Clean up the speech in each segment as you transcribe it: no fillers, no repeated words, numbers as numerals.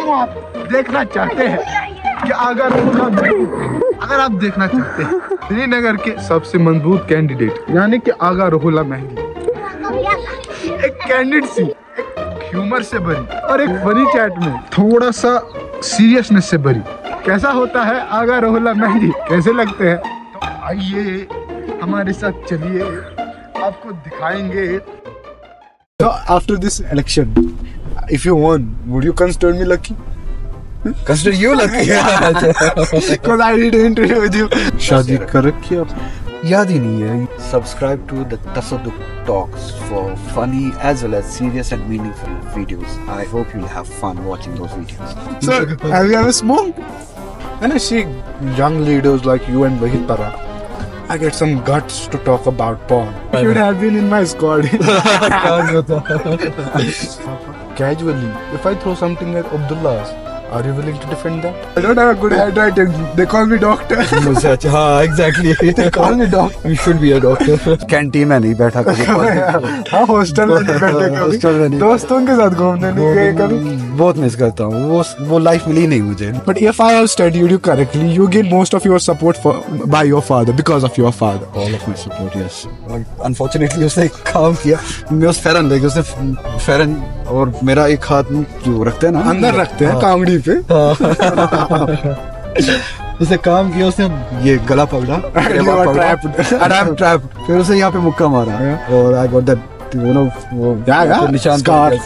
क्यों आप देखना चाहते हैं कि आगा रहुला मेहंदी, अगर आप देखना चाहते हैं श्रीनगर के सबसे मजबूत कैंडिडेट यानी कि आगा रहुला मेहंदी, एक कैंडिड सी, एक ह्यूमर से भरी और एक फनी चैट में थोड़ा सा सीरियसनेस से भरी, कैसा होता है आगा रहुला मेहंदी, कैसे लगते हैं? तो आइए हमारे साथ चलिए, आपको दिखाएंगे। So after this election, if you won, would you consider me lucky? Consider you lucky? Because I did an interview with you. शादी कर रखी है आपने? याद ही नहीं है. Subscribe to the Tasadduk Talks for funny as well as serious and meaningful videos. I hope you'll have fun watching those videos. So, have you ever smoked? When I see young leaders like you and Vahid Para, I get some guts to talk about porn. You should have been in my squad. Casually, if I throw something at Abdullah's, are you willing to defend that? I don't have a good handwriting. They call me doctor. हाँ, exactly. They call me doctor. You should be a doctor. Canteen में नहीं बैठा कभी. हाँ, hostel में नहीं बैठे कभी. दोस्तों के साथ घूमने नहीं गए कभी. बहुत मिस करता हूँ. वो लाइफ मिली नहीं मुझे. But if I have studied you correctly, you get most of your support by your father because of your father. All of my support, yes. Unfortunately, उसने काम किया. मैं उस फेरन लेके उसने फेरन और मेरा एक हाथ जो रखते हैं ना अंदर रखते हैं कांगड़ी पे. उसने काम किया, उसने ये गला पकड़ा, ट्रैप, फिर उसे यहाँ पे मुक्का मारा और आई गॉट दैट वो निशान स्कार.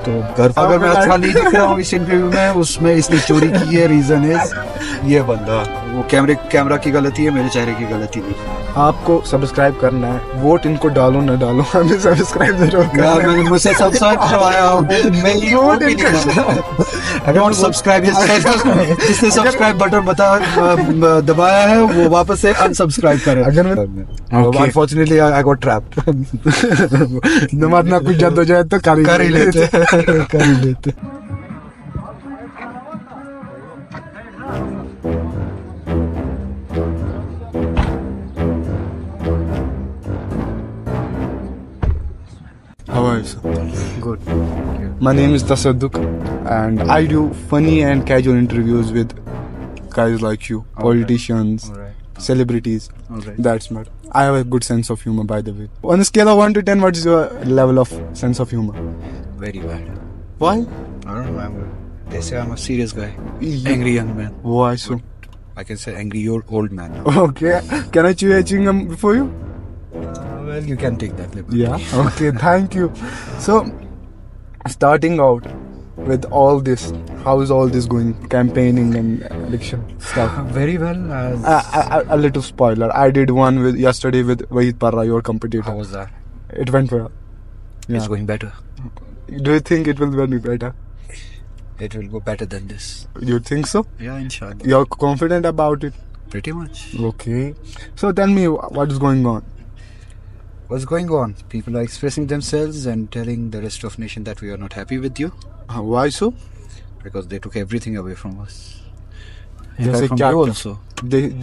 तो घर अगर मैं अच्छा नहीं दिख रहा हूँ इस इंटरव्यू में, उसमें इसने चोरी की है. रीजन इज ये बंदा, वो कैमरा की गलती है, मेरे चेहरे की गलती नहीं. आपको सब्सक्राइब करना है, वोट इनको डालो ना डालो, हमें सब्सक्राइब जरूर करना है. मैंने मुझसे सब्सक्राइब करवाया, मैं ये वोट नहीं करना. Don't subscribe his channel. जिसने सब्सक्राइब बटन दबाया है वो वापस से अनसब्सक्राइब करे. अगर मैं अनफॉर्चुनेटली आई गॉट ट्रैप्ड. नमाज कुछ जद हो जाए तो कर ही लेते. How are you, sir? Good. My name is Tasadduk and I do funny and casual interviews with guys like you, politicians, celebrities. That's mad. I have a good sense of humor, by the way. On a scale of 1 to 10, what is your level of sense of humor? Very bad. Why? I don't know. They say I'm a serious guy. Angry young man. Why so? I can say angry old man. Okay. Can I chew a chewing gum before you? Well, you can take that liberty. Yeah. Okay. Thank you. So, starting out with all this, how is all this going? Campaigning and election stuff. Very well. A little spoiler. I did one yesterday with Vahid Parra, your competitor. How was that? It went well. Yeah. It's going better. Do you think it will be better? It will go better than this. You think so? Yeah, inshallah. You're confident about it? Pretty much. Okay. So tell me, what is going on? What's going on? People are expressing themselves and telling the rest of nation that we are not happy with you. Why so? Because they took everything away from us. जैसे from क्या you क्या? also.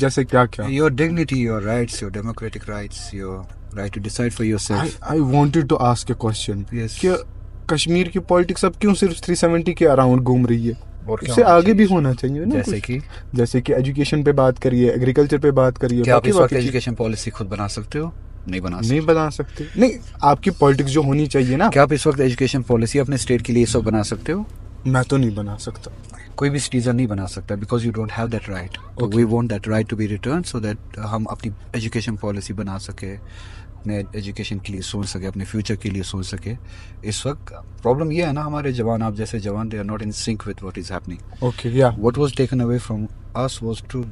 जैसे क्या क्या? Your dignity, your rights, your democratic rights, your right to decide for yourself. I wanted to ask a question. Yes. कि कश्मीर की politics अब क्यों सिर्फ 370 के अराउंड घूम रही है? इससे आगे भी होना चाहिए ना. जैसे कि एजुकेशन पे बात करिए, एग्रीकल्चर पे बात करिए. क्या आप इस वक्त एजुकेशन पॉलिसी खुद बना सकते हो? नहीं बना सकते. नहीं, आपकी पॉलिटिक्स जो होनी चाहिए ना. क्या आप इस वक्त एजुकेशन पॉलिसी अपने स्टेट के लिए सब बना सकते हो? मैं तो नहीं बना सकता. कोई भी सिटीजन नहीं बना सकता because you don't have that right. We want that right to be return so that हम अपनी एजुकेशन पॉलिसी बना सके, अपने एजुकेशन के लिए सोच सके, अपने फ्यूचर के लिए सोच सके. इस वक्त प्रॉब्लम ये है ना, हमारे जवान, आप जैसे जवान, they are not in sync with what is happening. Okay, yeah what was taken away from us was to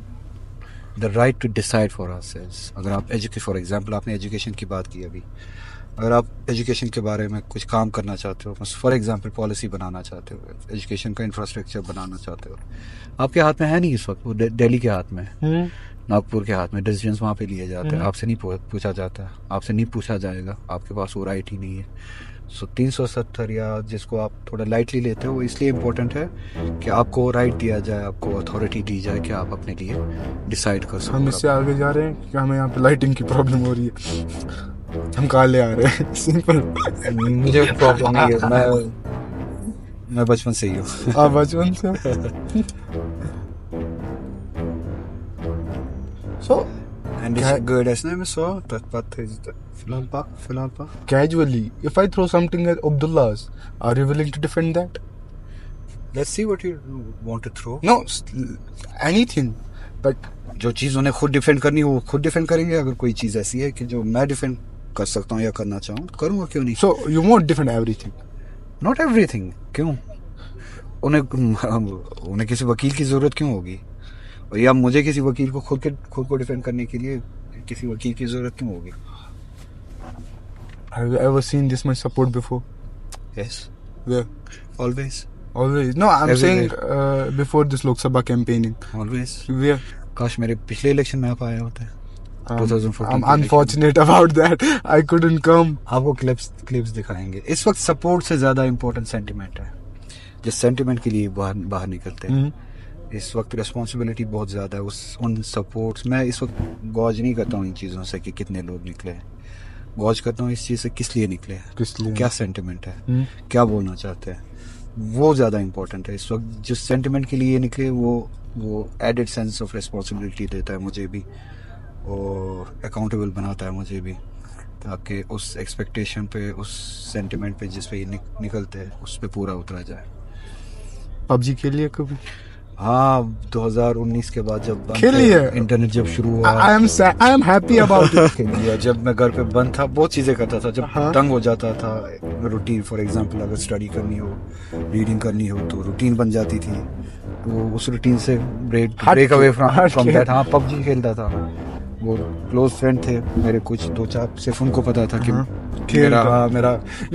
the right to decide for ourselves. अगर आप फॉर एग्जांपल आपने एजुकेशन की बात की अभी, अगर आप एजुकेशन के बारे में कुछ काम करना चाहते हो, फॉर एग्जांपल पॉलिसी बनाना चाहते हो, एजुकेशन का इंफ्रास्ट्रक्चर बनाना चाहते हो, आपके हाथ में है नहीं इस वक्त. वो दिल्ली के हाथ में है, नागपुर के हाथ में. डिसीजंस वहाँ पे लिए जाते हैं, आपसे नहीं पूछा जाता है, आपसे नहीं पूछा जाएगा, आपके पास वो राइट ही नहीं है. सो 370 या जिसको आप थोड़ा लाइटली लेते हो, वो इसलिए इम्पोर्टेंट है कि आपको राइट दिया जाए, आपको अथॉरिटी दी जाए कि आप अपने लिए डिसाइड कर सको. हम इससे आगे जा रहे हैं कि हमें यहाँ पे लाइटिंग की प्रॉब्लम हो रही है, हम काले आ रहे हैं. सिंपल. मुझे प्रॉब्लम नहीं है. मैं बचपन से ही हूँ। आप बचपन से? So And it's good as name so that is the फिलहाल पाक casually, if I throw something at Abdullah's, are you willing to defend that? Let's see what you want to throw. No, anything. But जो चीज़ उन्हें खुद defend करनी हो वो खुद defend करेंगे। अगर कोई चीज़ ऐसी है कि जो मैं डिफेंड कर सकता हूँ या करना चाहूँ करूँगा, क्यों नहीं। so you won't defend everything? Not everything, क्यों? उन्हें किसी वकील की ज़रूरत क्यों होगी, या मुझे किसी वकील को खुद को डिफेंड करने के लिए किसी वकील की ज़रूरत क्यों होगी? Have you ever seen this much support before? Yes. Where? Always. No, I'm Every saying day. before this Lok Sabha campaigning. Always. Where? काश मेरे पिछले इलेक्शन में आप आए होते। 2014 I'm unfortunate about that. I couldn't come. आपको clips दिखाएंगे। इस वक्त सपोर्ट से ज़्यादा इम्पोर्टेंट सेंटिमेंट है। जिस सेंटिमेंट के लिए बाहर निकलते हैं, इस वक्त रिस्पॉन्सिबिलिटी बहुत ज़्यादा है उन सपोर्ट्स। मैं इस वक्त गौज नहीं करता हूँ इन चीज़ों से कि कितने लोग निकले हैं, गौज करता हूँ इस चीज़ से किस लिए निकले हैं, किस लिए, क्या सेंटिमेंट है, क्या बोलना चाहते हैं, वो ज़्यादा इम्पोर्टेंट है इस वक्त। जिस सेंटिमेंट के लिए निकले वो एडेड सेंस ऑफ रिस्पॉन्सिबिलिटी देता है मुझे भी, और अकाउंटेबल बनाता है मुझे भी, ताकि उस एक्सपेक्टेशन पे, उस सेंटिमेंट पे जिस पे ये निकलते हैं उस पे पूरा उतरा जाए। पबजी खेलिए कभी? हाँ, 2019 के बाद जब खेलिए, इंटरनेट जब शुरू हुआ, I am happy about it. जब मैं घर पे बंद था बहुत चीजें करता था, जब तंग हो जाता था रूटीन, फॉर एग्जांपल अगर स्टडी करनी हो, रीडिंग करनी हो तो रूटीन बन जाती थी, तो उस रूटीन से ब्रेक अवे फ्रॉम दैट। हाँ, पबजी खेलता था। वो क्लोज फ्रेंड थे मेरे कुछ 2-4, सिर्फ उनको पता था कि मेरा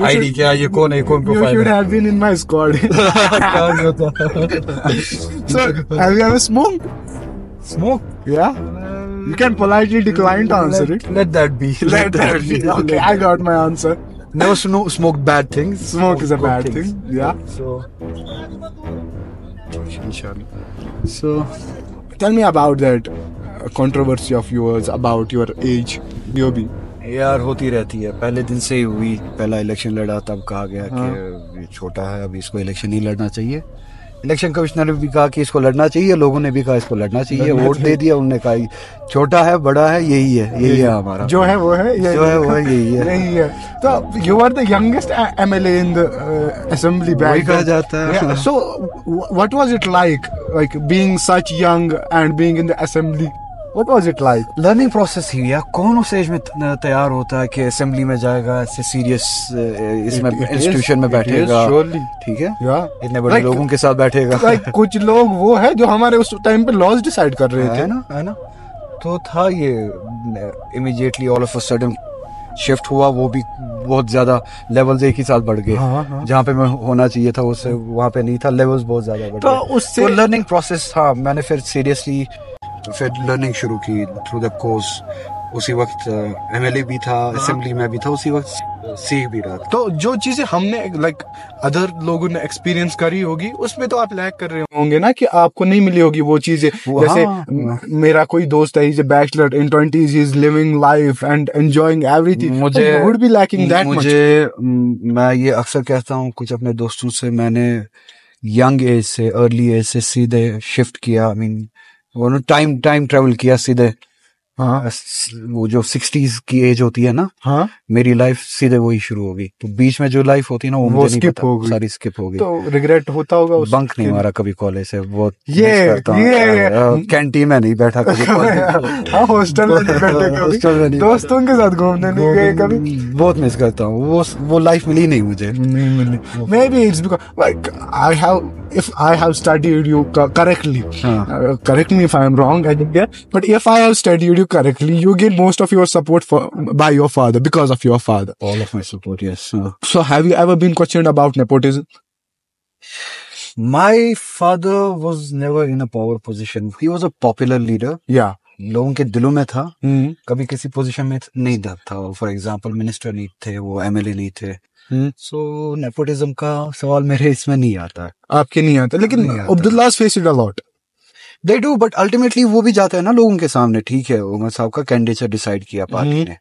आईडी क्या है, ये कौन है, कौन प्रोफाइल है। You should have been in my squad. So, have you ever smoked? Smoke? Yeah. You can politely decline to answer it. Let that be. Let that be. Okay, I got my answer. Never smoke bad things. Smoke is a bad thing. Yeah. So, inshallah. So, tell me about that controversy of yours about your age. You be. यार होती रहती है, पहले दिन से ही हुई। पहला election लड़ा तब कहा गया कि ये छोटा है, अभी इसको इलेक्शन नहीं लड़ना चाहिए। इलेक्शन कमिश्नर ने भी कहा कि इसको लड़ना चाहिए, लोगों ने भी कहा इसको लड़ना चाहिए, वोट दे दिया। उन्होंने कहा छोटा है बड़ा है यही है हमारा, जो है वो है, यही है। तो you are the youngest MLA in the assembly back then. कहा जाता है। Yeah. So what was it like being such young and being in the assembly? What was it like? Learning process ही यार, कौन उस एज में तैयार होता है कि असेंबली में जाएगा, ऐसे सीरियस इसमें इंस्टीट्यूशन में बैठेगा, ठीक है, इतने बड़े लोगों के साथ बैठेगा। कुछ लोग वो है जो हमारे उस टाइम पे लॉज डिसाइड कर रहे थे, है ना। तो था ये immediately all of a sudden shift हुआ, वो भी बहुत ज्यादा लेवल्स एक ही साथ बढ़ गए। जहाँ पे मैं होना चाहिए था उससे वहाँ पे नहीं था, लेवल्स बहुत ज्यादा बढ़ गए। तो उससे लर्निंग प्रोसेस था। मैंने फिर सीरियसली लर्निंग शुरू की थ्रू द कोर्स। उसी वक्त एमएलए भी था, असेंबली में भी था, उसी वक्त सीख भी रहा था। तो जो चीजें हमने अदर लोगों ने एक्सपीरियंस करी होगी उसमें तो आप लैक कर रहे होंगे ना, कि आपको नहीं मिली होगी वो चीजें। जैसे मेरा कोई दोस्त है, bachelor in 20s, he is living life and enjoying everything. मुझे would be lacking that much. मैं ये अक्सर कहता हूँ कुछ अपने दोस्तों से, मैंने यंग एज से, अर्ली एज से सीधे शिफ्ट किया। आई मीन वो टाइम ट्रेवल किया सीधे। वो जो 60s की एज होती है ना, मेरी लाइफ सीधे वही शुरू होगी। तो बीच में जो लाइफ होती है ना वो स्किप हो गई, सारी स्किप हो गई। तो रिग्रेट होता होगा। बंक नहीं मारा कभी कॉलेज से, बहुत ये कैंटीन में नहीं बैठा कभी, हॉस्टल में नहीं बैठे, दोस्तों के साथ घूमने नहीं गए कभी। बहुत मिस करता हूँ वो लाइफ मिली नहीं मुझे। May be it's because if I have studied you correctly, correct me if I am wrong, I think, but if I have studied you correctly, you get most of your support by your father, because of your father. All of my support, yes. So have you ever been questioned about nepotism? My father was never in a power position. He was a popular leader. Yeah. लोगों के दिलों में था, कभी किसी position में नहीं था। फॉर एग्जांपल मिनिस्टर नहीं थे, वो एमएलए नहीं थे। सो नेपोटिज्म का सवाल मेरे इसमें नहीं आता है। आपके नहीं आता, लेकिन Abdullah face it a lot. They do, but ultimately वो भी जाता है ना लोगों के सामने। ठीक है, उमर साहब का कैंडिडेचर डिसाइड किया पार्टी ने,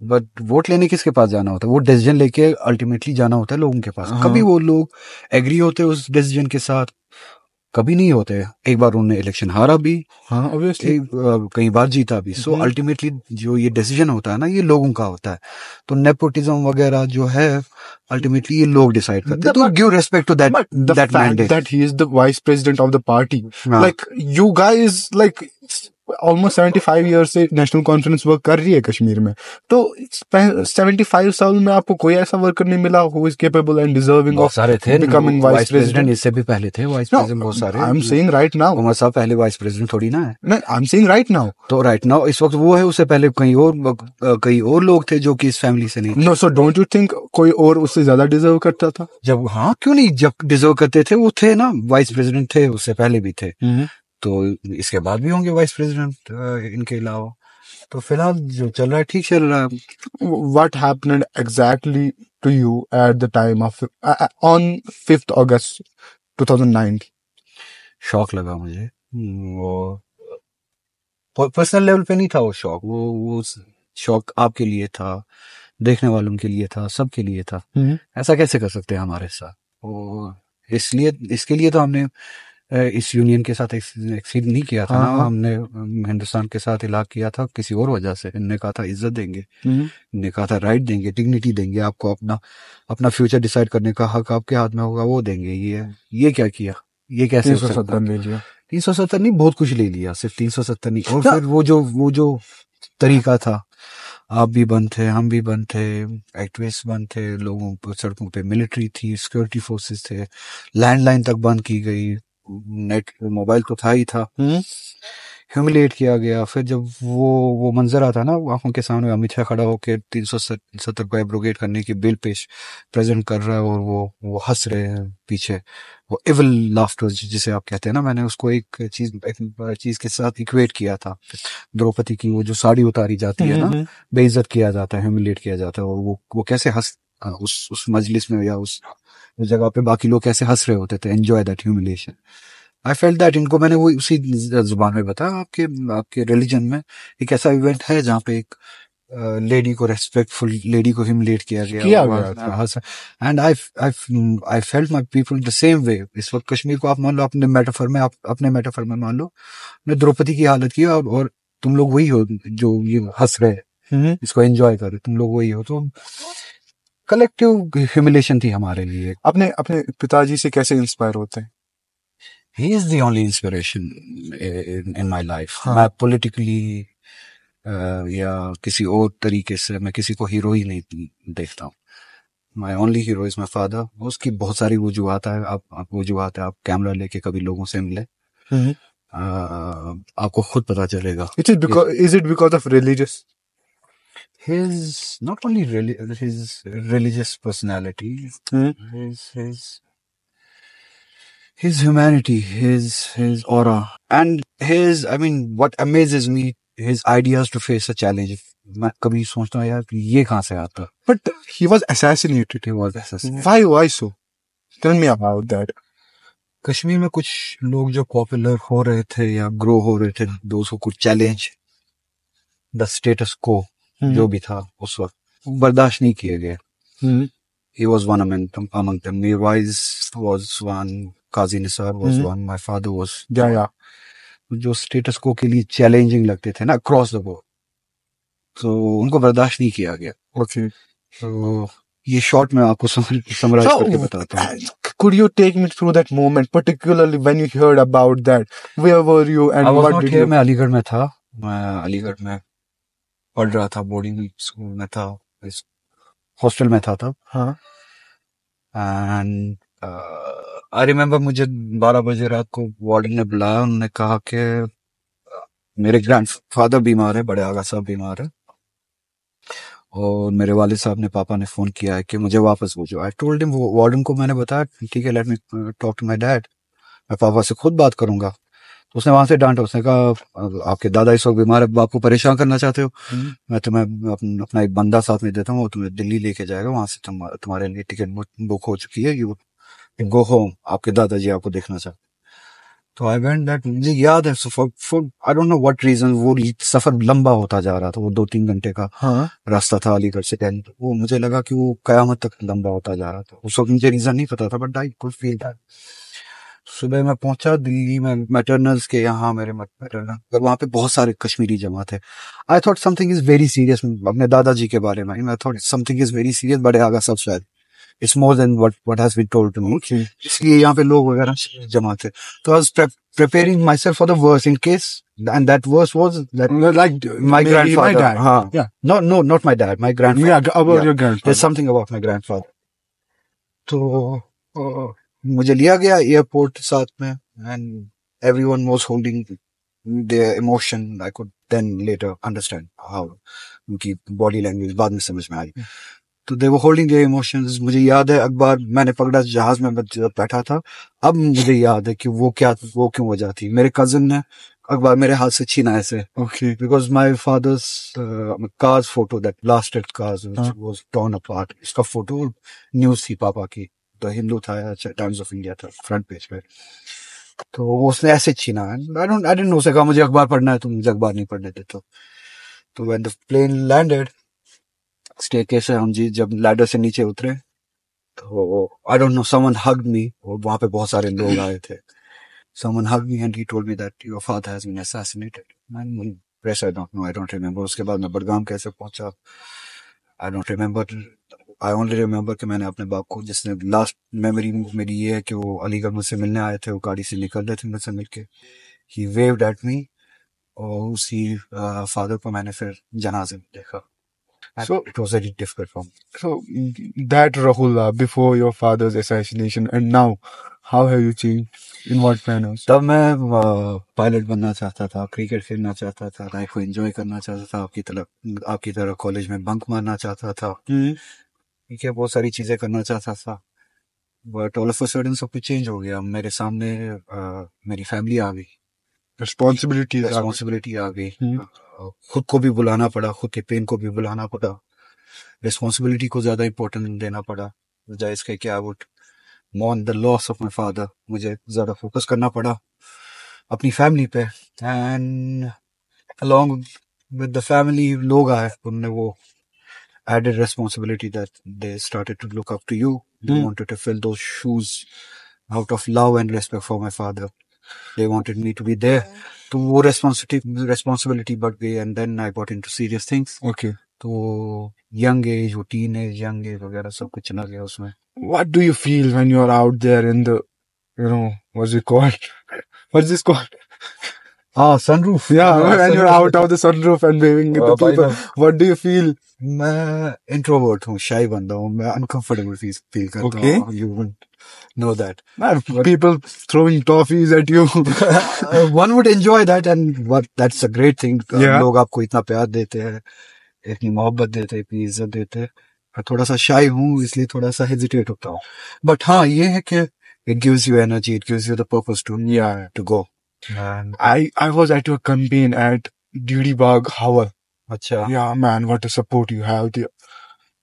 बट वोट लेने किसके पास जाना होता है? वो डिसीजन लेके अल्टीमेटली जाना होता है लोगों के पास। हाँ। कभी वो लोग एग्री होते हैं उस डिसीजन के साथ, कभी नहीं होते। एक बार उन्होंने इलेक्शन हारा भी, हाँ ऑब्वियसली। कई बार जीता भी। सो अल्टीमेटली जो ये डिसीजन होता है ना, ये लोगों का होता है। तो नेपोटिज्म वगैरह जो है अल्टीमेटली ये लोग डिसाइड करते हैं। तो give respect to that The that fact mandate. that he is the vice president of the party, हाँ। like you guys, like almost 75 years से नेशनल कॉन्फ्रेंस वर्क कर रही है कश्मीर में, तो 75 साल में आपको कोई ऐसा वर्कर नहीं मिला who is capable and deserving बहुत of सारे थे becoming vice president? इससे भी पहले थे वाइस No, प्रेसिडेंट बहुत सारे। I'm saying right now. Umar साहब पहले वाइस प्रेसिडेंट थोड़ी ना है। No, I'm saying right now. तो राइट नाउ इस वक्त वो है, उससे पहले कई और लोग थे जो कि इस फैमिली से नहीं थे। No, so don't you think कोई और उससे ज्यादा डिजर्व करता था? जब हाँ क्यों नहीं, जब डिजर्व करते थे वो थे ना, वाइस प्रेसिडेंट थे, उससे पहले भी थे, तो इसके बाद भी होंगे वाइस प्रेसिडेंट इनके अलावा। तो फिलहाल जो चल रहा है ठीक चल रहा है। What happened exactly to you at the time of on 5th August 2009? शौक लगा मुझे। वो पर्सनल लेवल पे नहीं था वो शौक, वो शौक आपके लिए था, देखने वालों के लिए था, सबके लिए था। ऐसा कैसे कर सकते हैं हमारे साथ? वो इसलिए इसके लिए तो हमने इस यूनियन के साथ एक्सीड नहीं किया था ना। हमने हिंदुस्तान के साथ इलाक किया था किसी और वजह से। इनने कहा था इज्जत देंगे, इनने कहा था राइट देंगे, डिग्निटी देंगे, आपको अपना फ्यूचर डिसाइड करने का हक आपके हाथ में होगा, वो देंगे। ये क्या किया? ये कैसे 370 ले लिया? 370 नहीं, बहुत कुछ ले लिया, सिर्फ 370 नहीं। और फिर वो जो तरीका था, आप भी बंद थे, हम भी बंद थे, एक्टिविस्ट बंद थे, लोगों पर सड़कों पे मिलिट्री थी, सिक्योरिटी फोर्सेस थे, लैंडलाइन तक बंद की गई, नेट मोबाइल तो था ही था, ह्यूमिलेट किया गया। फिर जब वो मंजर आता ना आंखों के सामने, अमित शाह खड़ा होकर 370 को एब्रोगेट करने की बिल पेश प्रेजेंट कर रहा है और वो हंस रहे हैं पीछे, वो इविल लाफ्टर जिसे आप कहते हैं ना, मैंने उसको एक चीज के साथ इक्वेट किया था। द्रौपदी की वो जो साड़ी उतारी जाती है ना, बेइज्जत किया जाता है, ह्यूमिलेट किया जाता है, और वो कैसे हंस उस मजलिस में या उस जगह पे बाकी लोग कैसे हंस रहे होते थे, enjoy that humiliation. I felt that इनको मैंने वो उसी जुबान में बताया, आपके रिलीजन में एक ऐसा इवेंट है जहाँ पे एक लेडी को रेस्पेक्टफुल लेडी को ह्यूमिलेट किया गया and I felt my people the same way. इस वक्त कश्मीर को आप मान लो अपने मेटाफर में मान लो, ने द्रौपदी की हालत की, और तुम लोग वही हो जो ये हंस रहे, इसको एंजॉय कर रहे, तुम लोग वही हो। तो कलेक्टिव ह्यूमिलेशन थी हमारे लिए। अपने पिताजी से कैसे इंस्पायर होते हैं? He is the only inspiration in my life. मैं politically या किसी और तरीके से मैं किसी को हीरो ही नहीं देखता हूँ। My only hero is my father. उसकी बहुत सारी वजूहात है। आप कैमरा लेके कभी लोगों से मिले, आपको खुद पता चलेगा। Is it because of religious? His not only his religious personality, his humanity, his aura, and what amazes me, his ideas to face a challenge. मैं कभी सोचता हूँ यार ये कहाँ से आता? But he was assassinated. Why so? Tell me about that. Kashmir में कुछ लोग जो पॉपुलर हो रहे थे या ग्रो हो रहे थे, those who could challenge the status quo, जो भी था उस वक्त, बर्दाश्त नहीं किए गए। He was one among them. Mirwais was one. Qazi Nisar was one. My father was जो स्टेटस को के लिए चैलेंजिंग लगते थे ना अक्रॉस द बोर्ड, तो उनको बर्दाश्त नहीं किया गया। Okay. तो ये शॉर्ट में आपको समराइज करके बताता हूँ। Could you take me through that moment, particularly when you heard about that? Where were you and what did you? मैं अलीगढ़ में था। मैं अलीगढ़ में पढ़ रहा था, बोर्डिंग स्कूल में था, हॉस्टल में था तब। हाँ। एंड आई रिमेम्बर मुझे 12 बजे रात को वार्डन ने बुलाया। उन्होंने कहा कि मेरे ग्रैंडफादर बीमार है, बड़े आगा साहब बीमार है, और मेरे वालिद साहब ने, पापा ने फोन किया है कि मुझे वापस भेजो। आई टोल्ड हिम, वार्डन को मैंने बताया ठीक है, let me talk to my dad, मैं पापा से खुद बात करूंगा। तो उसने वहां से डांटा, उसने कहा आपके दादा इस वक्त बीमार है, आपको परेशान करना चाहते हो, मैं तुम्हें अपना एक बंदा साथ में देता हूँ, वो तुम्हें दिल्ली लेके जाएगा, वहां से तुम्हारे लिए टिकट बुक हो चुकी है, यू गो होम, आपके दादाजी आपको देखना चाहते। तो आई वेंट दैट, मुझे याद है for I don't know what reason वो सफर लंबा होता जा रहा था, वो 2-3 घंटे का हाँ रास्ता था अलीगढ़ से दिल्ली। वो मुझे लगा कि वो कयामत तक लंबा होता जा रहा था। उस वक्त मुझे रीजन नहीं पता था, but I could feel that. सुबह मैं पहुंचा दिल्ली में मैटरनल्स के यहाँ, मेरे मैटरनल, और वहाँ पे बहुत सारे कश्मीरी जमा थे। I thought something is very serious, अपने दादाजी के बारे में मैं thought something is very serious, बड़े आगा सब शायद it's more than what has been told to me. इसलिए यहाँ पे लोग वगैरह जमा थे। तो I was preparing myself for the worst in case, and that worst was that like my maybe grandfather. my dad. हाँ, Yeah. no, not my dad, my grandfather. Yeah, about your grandfather. There's something about my grandfather. तो मुझे लिया गया airport साथ में, and everyone was holding their emotion. I could then later understand how उनकी body language बाद में समझ में आई। तो they were holding their emotions। मुझे याद है अखबार मैंने पकड़ा जहाज में जब बैठा था। अब मुझे याद है कि वो क्यों वजह थी। मेरे कजिन ने अखबार मेरे हाथ से छीना ऐसे, Okay. because my father's car's photo, that blasted cars which was torn apart, इसका फोटो न्यूज थी पापा की, द हिंदू था, टाइम्स ऑफ इंडिया था फ्रंट पेज पे। तो वो उसने ऐसे छीना। आई डिडंट नो, से कहा मुझे अखबार पढ़ना है, तुम मुझे अखबार नहीं पढ़ने देते। तो when the plane landed, staircase से हम जी जब लैडर से नीचे उतरे, तो I don't know, someone hugged me, और वहां पे बहुत सारे लोग आए थे। Someone hugged me and he told me that your father has been assassinated. Man press I don't remember. उसके बाद मैं बडगाम कैसे पहुंचा I don't remember. I only remember कि मैंने अपने बाप को, जिसने लास्ट मेमोरी मेरी ये है कि वो अलीगढ़ मुझसे मिलने आए थे, वो गाड़ी से निकल रहे थे मुझसे मिलके, ही वेव्ड एट मी, और उसी फादर को मैंने फिर जनाजे में देखा। So it was very difficult for me. So that Rahula before your father's assassination and now, how have you changed? In what manners? तब मैं पायलट बनना चाहता था, क्रिकेट खेलना चाहता था, लाइफ को एंजॉय करना चाहता था, आपकी तरह कॉलेज में बंक मारना चाहता था, ठीक है, बहुत सारी चीजें करना चाहता था। But all of a sudden सब कुछ चेंज हो गया। मेरे सामने मेरी फैमिली आ गई, रिस्पॉन्सिबिलिटी आ गई। खुद को भी बुलाना पड़ा, खुद के पेन को भी बुलाना पड़ा, रिस्पॉन्सिबिलिटी को ज्यादा इंपॉर्टेंट देना पड़ा, बजाय इसके कि I would mourn the loss of my father। मुझे ज्यादा फोकस करना पड़ा अपनी फैमिली पे। And along with the family, लोग आए, उनने वो added responsibility that they started to look up to you। They wanted to fill those shoes out of love and respect for my father। They wanted me to be there। तो वो responsibility बढ़ गई, and then I got into serious things। Okay. तो young age, वो teenage, young age वगैरह सब कुछ चला गया उसमें। What do you feel when you're out there in the, what's it called? What's this called? Sunroof। Yeah, when you're out of the sunroof and waving at the people, what do you feel? मैं introvert हूँ, शाई बंदा हूँ, मैं uncomfortable feel करता हूँ। You wouldn't know that। Man, people throwing toffees at you। One would enjoy that, and that's a great thing। Yeah. लोग आपको इतना प्यार देते हैं, इतनी मोहब्बत देते हैं, इतनी इज्जत देते हैं। मैं थोड़ा सा शाई हूँ, इसलिए थोड़ा सा हेजिटेट होता हूँ। बट हाँ, ये है कि it gives you energy, it gives you the purpose to go। And I was at your campaign at Didi Bagh, Howell। अच्छा, Yeah, man, what a support you have there।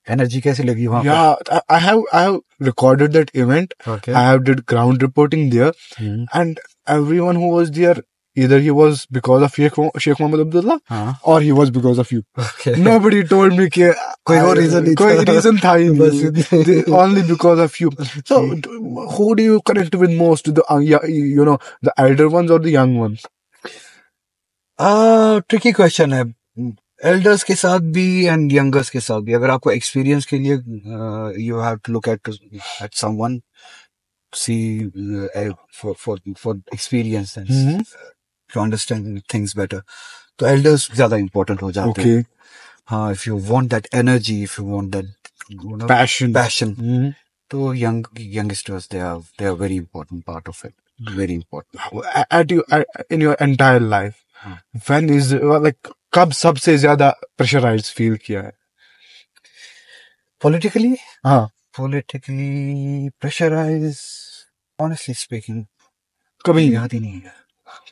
Energy कैसी लगी वहाँ पे? Yeah, I have recorded that event। Okay। I have did ground reporting there, and everyone who was there, either he was because of Sheikh Mohammed Abdullah, or he was because of you। Okay। Nobody told me कि कोई और reason नहीं था। कोई reason था ही बस नहीं, only because of you। So who do you connect with most, the the elder ones or the young ones? Tricky question है। एल्डर्स के साथ भी एंड यंगर्स के साथ भी। अगर आपको एक्सपीरियंस के लिए you have to look at someone, see for experience and to understand things better, तो एल्डर्स ज्यादा इंपॉर्टेंट हो जाते हैं। हाँ, if you want that energy, if you want that passion, तो youngsters they are very important part of it, very important। In your entire life, when is like कब सबसे ज्यादा pressurized feel किया है? Politically? हाँ, politically pressurized, honestly speaking, कभी याद ही नहीं है।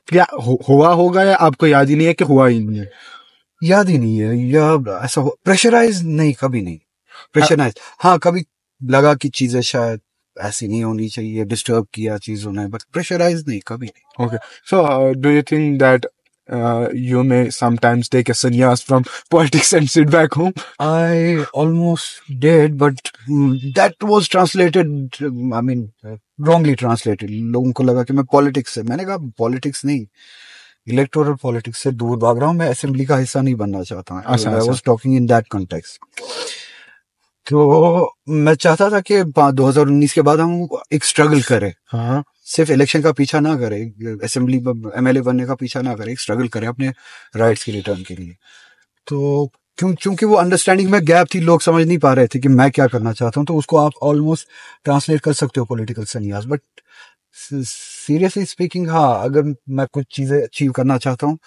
क्या हुआ होगा, या आपको याद ही नहीं है कि हुआ ही नहीं है? याद ही नहीं है, या ऐसा प्रेशराइज नहीं, कभी नहीं प्रेशराइज। हाँ, कभी लगा कि चीजें शायद ऐसी नहीं होनी चाहिए, डिस्टर्ब किया चीजों ने, बट प्रेशराइज नहीं, कभी नहीं। Okay. So, do you think that you may sometimes take a sannyas from politics and sit back home? I almost did, but that was translated, I mean, wrongly translated. लोगों को लगा कि मैं politics से, मैंने कहा पॉलिटिक्स नहीं, electoral politics से दूर भाग रहा हूँ, मैं असेंबली का हिस्सा नहीं बनना चाहता हूँ। I was talking in that context. तो मैं चाहता था कि 2019 के बाद हम एक स्ट्रगल करें, हाँ, सिर्फ इलेक्शन का पीछा ना करें, असेंबली एमएलए बनने का पीछा ना करें, एक स्ट्रगल करें अपने राइट्स की रिटर्न के लिए। तो क्योंकि वो अंडरस्टैंडिंग में गैप थी, लोग समझ नहीं पा रहे थे कि मैं क्या करना चाहता हूँ, तो उसको आप ऑलमोस्ट ट्रांसलेट कर सकते हो पॉलिटिकल संन्यास। बट सीरियसली स्पीकिंग, हाँ, अगर मैं कुछ चीजें अचीव करना चाहता हूँ,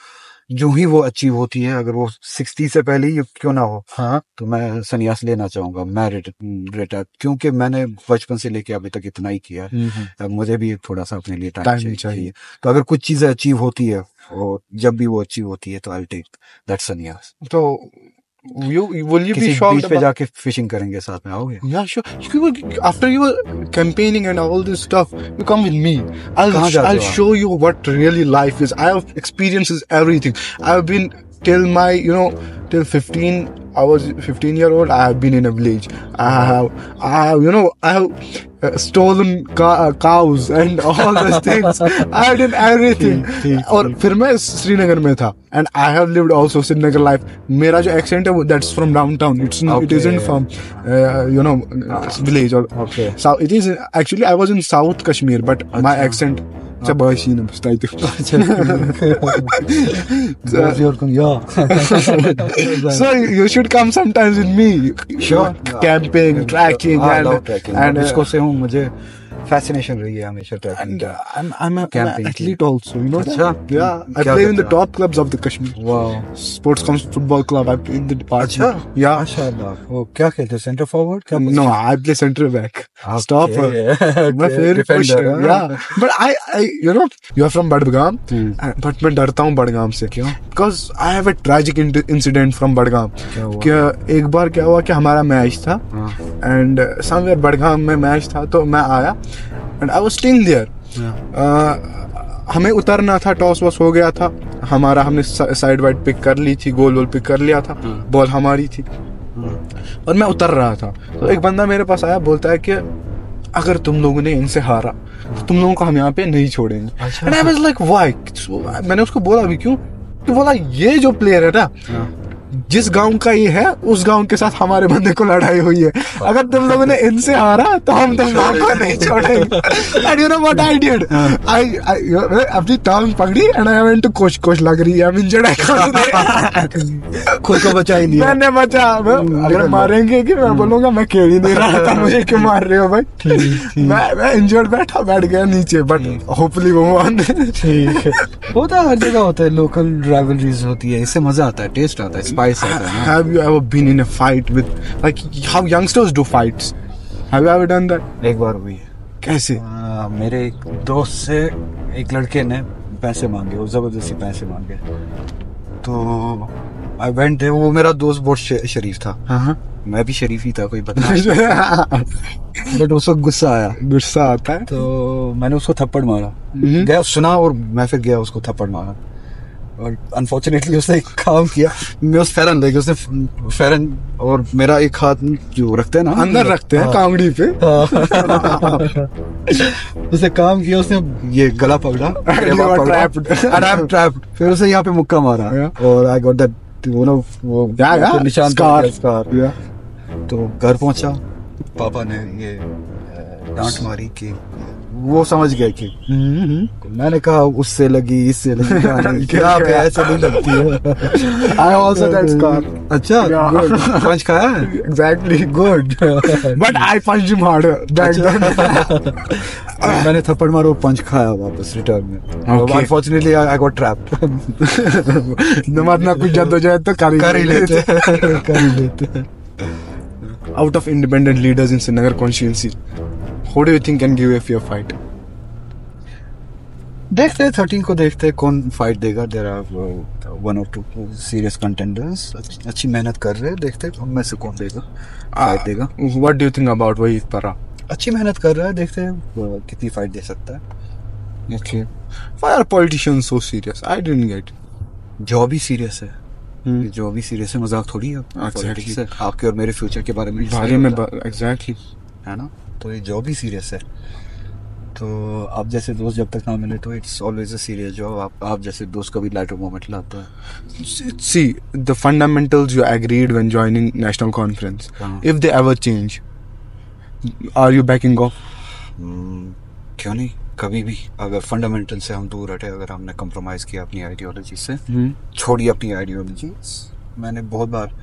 जो ही वो अचीव होती है, अगर वो 60 से पहले ही क्यों ना हो, हाँ, तो मैं संन्यास लेना चाहूंगा, मैं रिटायर, क्योंकि मैंने बचपन से लेके अभी तक इतना ही किया है। अब मुझे भी थोड़ा सा अपने लिए टाइम चाहिए। तो अगर कुछ चीजें अचीव होती है, और जब भी वो अचीव होती है, तो आई टेक दैट संन्यास। तो will you be किसी shocked बीच पे about... जाके फिशिंग करेंगे, साथ में आओगे? Yeah, sure. After you were campaigning and all this stuff, you come with me. कहाँ जाते I'll हो आप? show you what really life is. I have experiences everything. I've been till my, till 15. I was 15-year-old. I have been in a village. I have stolen cows and all those things. I have done everything. और फिर मैं श्रीनगर में था. And I have lived also Srinagar life. मेरा जो accent है, that's from downtown. It isn't from village or. Okay. So it is actually I was in South Kashmir, but my accent. अच्छा बाशी ना बसता ही So you should come sometimes with me. Sure. Camping, trekking, I love trekking. and इसको से हूँ, मुझे fascination रही है हमेशा trekking. I'm an athlete also, you know that? अच्छा, Yeah, I क्या play in the करते हो? top clubs of the Kashmir. वाह, Sports comes football club. I play in the department. अच्छा, Yeah. माशाल्लाह। वो क्या खेलते हैं, सेंटर फॉरवर्ड? क्या No, I play center back. Okay. Stopper. My favorite Defender, position. हाँ। Yeah. But I you are from Badgam. But मैं डरता हूँ बड़गाम से। क्यों? Because I have a tragic incident from Badgam. क्या हुआ? कि एक बार क्या हुआ कि हमारा मैच था and somewhere बड़गाम में मैच था, तो मैं आया and I was staying there. हमें उतरना था, टॉस वॉस हो गया था हमारा, हमने साइड वाइड पिक कर ली थी, गोल वोल पिक कर लिया था, बॉल हमारी थी और मैं उतर रहा था। तो एक बंदा मेरे पास आया, बोलता है कि अगर तुम लोगों ने इनसे हारा तो तुम लोगों को हम यहाँ पे नहीं छोड़ेंगे। And I was like, why? मैंने उसको बोला भी क्यों, तो बोला ये जो प्लेयर है ना, जिस गांव का ये है, उस गांव के साथ हमारे बंदे को लड़ाई हुई है, अगर तुम लोगों ने इनसे हारा तो हम तुम लोगों को नहीं छोड़ेंगे। And you know what I did? I अपनी टांग पकड़ी and I went to coach लग रही है, I'm injured, I can't. खुद को बचा ही नहीं। मैंने बचा, अगर मारेंगे कि मैं बोलूंगा मैं खेल ही नहीं रहा था, मुझे क्यों मार रहे हो भाई। मैं इंजर्ड बैठ गया नीचे, बट होपफुली वो वन। ठीक है, होता है, हर जगह होता है, लोकल राइवलरीज होती है, इससे मजा आता है, टेस्ट आता है, स्पाइस आता है। Have you ever been in a fight with, like how youngsters do fights? Have you ever done that? एक बार हुई है। कैसे? मेरे एक दोस्त से एक लड़के ने पैसे मांगे, वो जबरदस्ती पैसे मांगे, तो आई वेंट देयर। वो मेरा दोस्त बहुत शरीफ था, हाँ, मैं भी शरीफ ही था, कोई बता बट उसको गुस्सा आया, गुस्सा आता है, तो मैंने उसको थप्पड़ मारा। गया, सुना, और मैं फिर गया उसको थप्पड़ मारा, और अनफॉर्चुनेटली उसने एक काम किया, मैं उस फेरन लेके, उसने फेरन और मेरा एक हाथ जो रखते हैं ना, अंदर रखते हैं कांगड़ी पे, उसने काम किया, उसने ये गला पकड़ा, ट्रैप्ड, फिर उसे यहाँ पे मुक्का मारा, और आई गॉट दैट निशान, स्कार। तो घर पहुंचा, पापा ने ये डांट मारी कि वो समझ गए कि मैंने कहा उससे लगी, इससे लगी, क्या ऐसे नहीं लगती है। I also got scar. अच्छा, गुड, पंच खाया है? Exactly, good. But I punched him harder. मैंने थप्पड़ मारा, पंच खाया वापस रिटर्न में। Unfortunately, I got trapped. ना कुछ जद्दोजहद तो कर ही लेते। Out of independent leaders in Srinagar constituency, who do you think can give a fair fight? देखते हैं 13 को, देखते हैं कौन फाइट देगा। There are 1 or 2 serious contenders, अच्छी मेहनत कर रहे हैं, देखते हैं हम में से कौन देगा, फाइट देगा। What do you think about Wahid Para? अच्छी मेहनत कर रहा है, देखते हैं वो कितनी फाइट दे सकता है। Okay. Why are politicians so serious? I didn't get it. Job he serious है, जॉब ही सीरियस है, मजाक थोड़ी है। Exactly. Politics है, आपके और मेरे फ्यूचर के बारे में Exactly. है ना, तो ये जॉब ही सीरियस है। तो आप जैसे दोस्त जब तक ना मिले तो it's always a serious job. आप जैसे दोस्त कभी लाइटर मोमेंट लाता है। See, the fundamentals you agreed when joining national conference. If they ever change, are you backing off? क्यों नहीं, कभी भी। अगर फंडामेंटल से हम दूर हटे, अगर हमने कॉम्प्रोमाइज़ किया अपनी आइडियोलॉजी से, छोड़िए अपनी आइडियोलॉजी। मैंने बहुत बार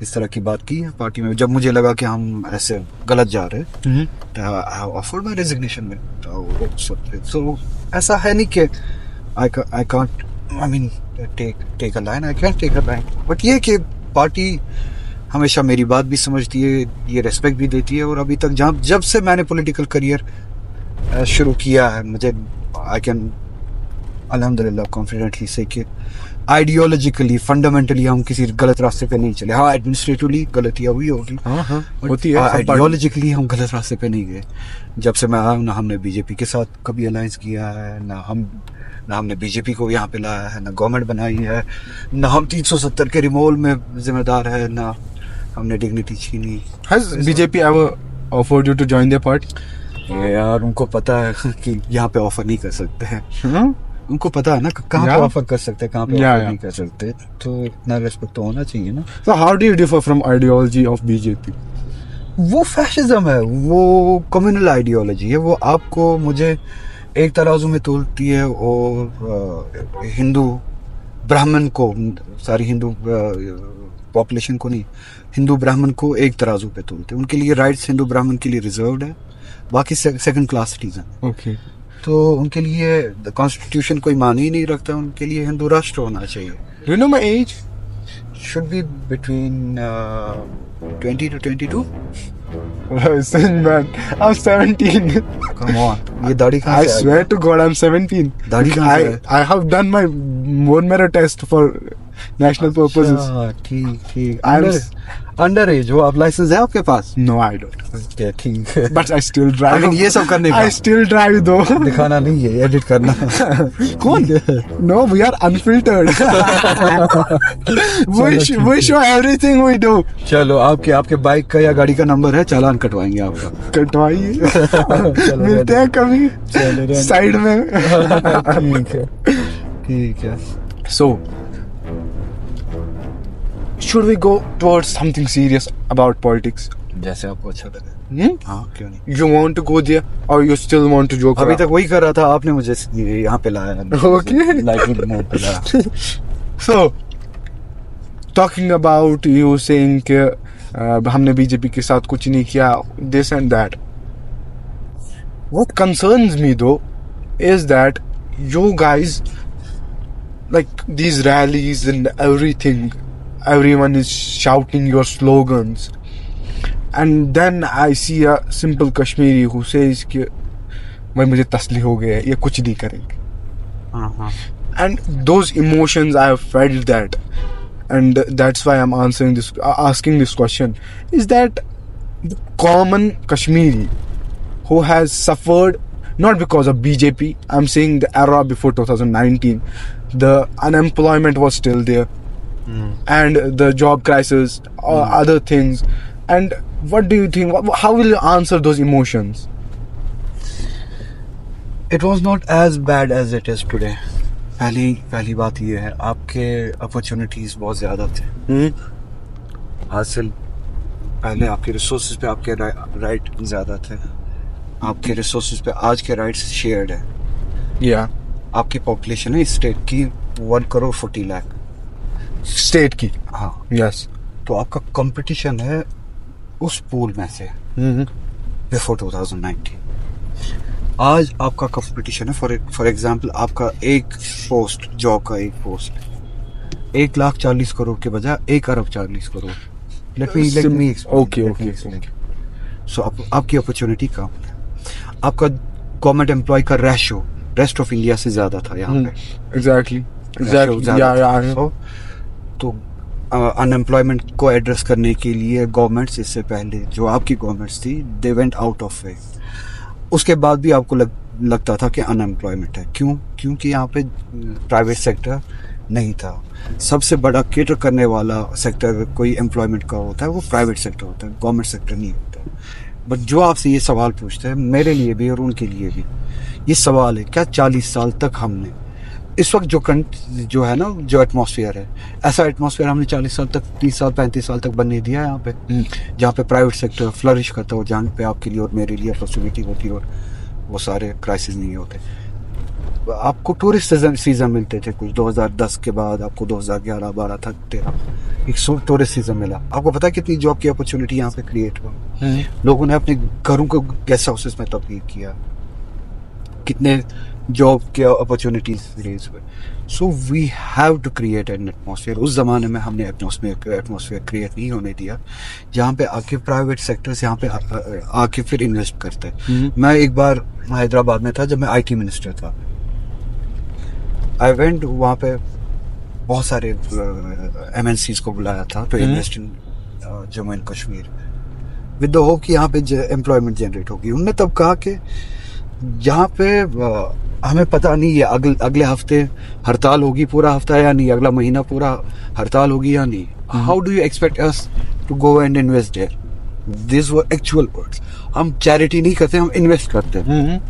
इस तरह की बात की है पार्टी में, जब मुझे लगा कि हम ऐसे गलत जा रहे हैं, आई ऑफर्ड माय रेजिग्नेशन में। तो ऐसा है नहीं कि I can't, I mean take a line, I can take a line, but ये कि पार्टी हमेशा मेरी बात भी समझती है, ये रेस्पेक्ट भी देती है। और अभी तक जब से मैंने पॉलिटिकल करियर शुरू किया है, मुझे आई कैन अल्हम्दुलिल्लाह कॉन्फिडेंटली से कि आइडियोलॉजिकली फंडामेंटली हम किसी गलत रास्ते पे नहीं चले। हाँ, एडमिनिस्ट्रेटिवली गलतियाँ हुई होगी, होती है, आइडियोलॉजिकली हम गलत रास्ते पे नहीं गए। जब से मैं आया, ना हमने बीजेपी के साथ कभी अलायंस किया है, ना हमने बीजेपी को यहाँ पे लाया है, ना गवर्नमेंट बनाई है, ना हम 370 के रिमोल में जिम्मेदार है, ना हमने डिग्निटी छीनी। Has BJP ever offered you to join their party? यार उनको पता है कि यहाँ पे ऑफर नहीं कर सकते हैं। उनको पता है ना कहाँ पे ऑफर कर सकते हैं, कहाँ पे ऑफर नहीं कर सकते। तो इतना रेस्पेक्ट तो होना चाहिए ना। So how do you differ from ideology of BJP? वो फैशिज्म है, वो कम्युनल आइडियोलॉजी है। वो आपको मुझे एक तराजू में तोलती है, और हिंदू ब्राह्मण को, सारी हिंदू पॉपुलेशन को नहीं, हिंदू ब्राह्मण को एक तराजू पे तोलते हैं। उनके लिए राइट्स हिंदू ब्राह्मण के लिए रिजर्व्ड है, बाकी सेकंड क्लास सिटीजन। Okay. तो उनके लिए कॉन्स्टिट्यूशन कोई माने ही नहीं रखता, उनके लिए हिंदू राष्ट्र होना चाहिए। Do you know my age? Should be between 20 to 22. Listen, man, I'm 17. Come on, ये दाढ़ी कहाँ I से swear to God, I'm 17. दाढ़ी कहाँ से है? I have done my bone marrow test for national purposes. ठीक। अंडर एज हो आप, लाइसेंस है आपके पास? No, I don't. क्या, ठीक है। But I still drive. लेकिन ये सब करने I still drive though. दिखाना नहीं है, एडिट करना। कौन? No, we are unfiltered. we show everything we do. चलो, आपके बाइक का या गाड़ी का नंबर है, चालान कटवाएंगे आपका। कटवाइए। मिलते हैं कभी साइड में। ठीक है। So, should we go towards something serious about politics? जैसे आपको अच्छा लगे। हाँ, क्यों नहीं। You want to go there or you still want to joke अभी around? तक वही कर रहा था, आपने मुझे यहाँ पे लाया। Okay. लाइटिंग मोड पे लाया। So, talking about you saying कि हमने बीजेपी के साथ कुछ नहीं किया, this and that. What concerns me though is that you guys, like these rallies and everyone is shouting your slogans, and then I see a simple Kashmiri who says कि भाई मुझे तसली हो गया है, ये कुछ नहीं करेंगे। And those emotions, I have felt that, and that's why I'm asking this question, is that the common Kashmiri who has suffered not because of BJP, I'm saying the era before 2019, the unemployment was still there, and the job crisis, other things. And what do you think? How will you answer those emotions? It was not as bad as it is today. पहली बात ये है, आपके opportunities बहुत ज्यादा थे हासिल। पहले आपके रिसोर्सेज पे आपके राइट ज्यादा थे, आपके रिसोर्सेज पे आज के राइट्स शेयर्ड है। Yeah. आपकी पॉपुलेशन है स्टेट की 1 करोड़ 40 लाख स्टेट की। हाँ, Yes. तो आपका कंपटीशन है उस पूल में से बिफोर 2019। आज आपका कंपटीशन है, फॉर एग्जांपल आपका एक पोस्ट, जॉब का एक पोस्ट 1,40,00,000 करोड़ के बजाय 1,40,00,000 crore. Let me Okay. So आपकी अपॉर्चुनिटी कम है। आपका गवर्नमेंट एम्प्लॉय का रेस्ट ऑफ इंडिया से ज्यादा था यहाँ पे। Exactly. Yeah. तो अनएम्प्लॉयमेंट को एड्रेस करने के लिए गवर्नमेंट्स, इससे पहले जो आपकी गवर्नमेंट्स थी, दे वेंट आउट ऑफ वे। उसके बाद भी आपको लगता था कि अनएम्प्लॉयमेंट है। क्यों? क्योंकि यहाँ पे प्राइवेट सेक्टर नहीं था। सबसे बड़ा केटर करने वाला सेक्टर कोई एम्प्लॉयमेंट का होता है वो प्राइवेट सेक्टर होता है, गवर्नमेंट सेक्टर नहीं होता। बट जो आपसे ये सवाल पूछते हैं, मेरे लिए भी और उनके लिए भी ये सवाल है, क्या 40 साल तक हमने इस वक्त जो है ना, जो एटमॉस्फेयर है, ऐसा एटमॉस्फेयर हमने 40 साल तक, 30 साल 35 साल तक बनने दिया है यहाँ पे, जहाँ पे प्राइवेट सेक्टर फ्लरिश करता हो, जहाँ पे आपके लिए और मेरे लिए अपॉर्चुनिटी होती और वो सारे क्राइसिस नहीं होते। आपको टूरिस्ट सीजन मिलते थे कुछ 2010 के बाद, आपको 2011, 12 तक 13 एक टूरिस्ट सीजन मिला। आपको पता है कितनी जॉब की अपॉर्चुनिटी यहाँ पे क्रिएट हुआ? लोगों ने अपने घरों को गेस्ट हाउसेस में तब्दील किया, कितने जॉब के अपॉर्चुनिटीज रिलीज हुए। So we have to create an atmosphere. उस जमाने में हमने एटमॉस्फेयर क्रिएट नहीं होने दिया जहाँ पे आके प्राइवेट सेक्टर्स यहाँ पे आके फिर इन्वेस्ट करते हैं। मैं एक बार हैदराबाद में था जब मैं IT मिनिस्टर था। आई वेंट, वहाँ पे बहुत सारे MNCs को बुलाया था to invest in Jammu and Kashmir with the hope कि यहाँ पे एम्प्लॉयमेंट जनरेट होगी। उन्होंने तब कहा कि यहाँ पे हमें पता नहीं है अगले हफ्ते हड़ताल होगी पूरा हफ्ता या नहीं, अगला महीना पूरा हड़ताल होगी या नहीं। How do you expect us to go and invest there? This were actual words. हम चैरिटी नहीं करते, हम इन्वेस्ट करते हैं।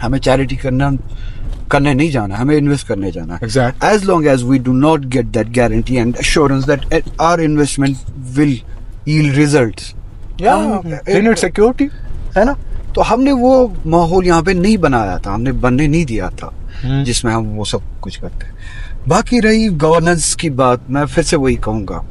हमें चैरिटी करने नहीं जाना, हमें इन्वेस्ट करने जाना है। Exactly. As long as we do not get that guarantee and assurance that our investment will yield results, they need security, है ना? तो हमने वो माहौल यहाँ पे नहीं बनाया था, हमने बनने नहीं दिया था जिसमें हम वो सब कुछ करते हैं। बाकी रही गवर्नेंस की बात, मैं फिर से वही कहूँगा,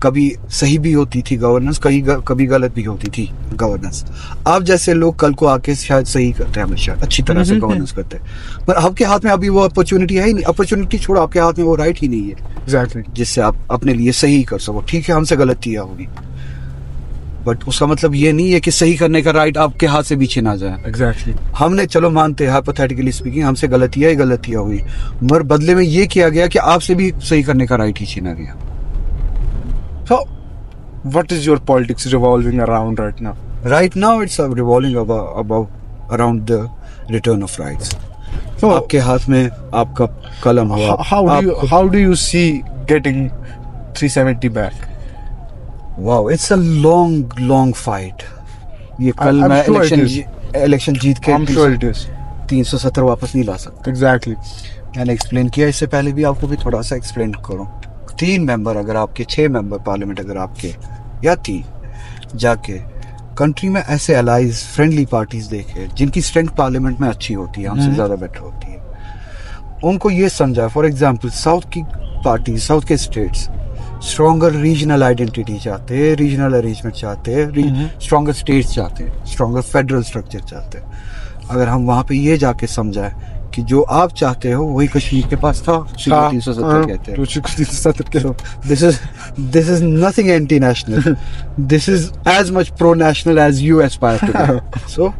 कभी सही भी होती थी गवर्नेंस, कभी गलत भी होती थी गवर्नेंस। आप जैसे लोग कल को आके शायद सही करते हैं, हमेशा अच्छी तरह से गवर्नेंस करते हैं, पर आपके हाथ में अभी वो अपॉर्चुनिटी है ही नहीं। अपॉर्चुनिटी छोड़ो, आपके हाथ में वो राइट ही नहीं है एग्जैक्टली जिससे आप अपने लिए सही कर सको। ठीक है, हमसे गलतियाँ होगी, बट उसका मतलब ये नहीं है कि सही करने का राइट आपके हाथ से पीछे ना जाए। एग्जैक्टली हमने, चलो मानते हैं हाइपोथेटिकली स्पीकिंग, हमसे गलतियाँ हुई, मगर बदले में ये किया गया कि आपसे भी सही करने का राइट ही छीना गया। So, what is your politics revolving around right now? Right now, it's revolving around the return of rights. So, आपके हाथ में आपका कलम हुआ। how do you see getting 370 back? Wow, it's a long fight. ये कल I'm मैं sure election जीत के I'm sure it is. 370 वापस नहीं ला सकता। Exactly. मैंने एक्सप्लेन किया, इससे पहले भी आपको भी थोड़ा सा एक्सप्लेन करूं। 3 मेंबर अगर आपके, 6 मेंबर पार्लियामेंट अगर आपके, या 3 जाके कंट्री में ऐसे अलाइज फ्रेंडली पार्टीज देखे जिनकी स्ट्रेंथ पार्लियामेंट में अच्छी होती है, हमसे ज़्यादा बेटर होती है, उनको ये समझा। फॉर एग्जांपल साउथ की पार्टी, साउथ के स्टेट्स स्ट्रॉन्गर रीजनल आइडेंटिटी चाहते हैं, रीजनल अरेंजमेंट चाहते हैं, स्ट्रॉन्गर स्टेट्स चाहते हैं, स्ट्रॉन्गर फेडरल स्ट्रक्चर चाहते हैं। अगर हम वहाँ पे ये जाके समझाए कि जो आप चाहते हो वही कश्मीर के पास था, 370 कहते हैं। 370 This is nothing anti-national. This is as much pro-national as you aspire to be. So,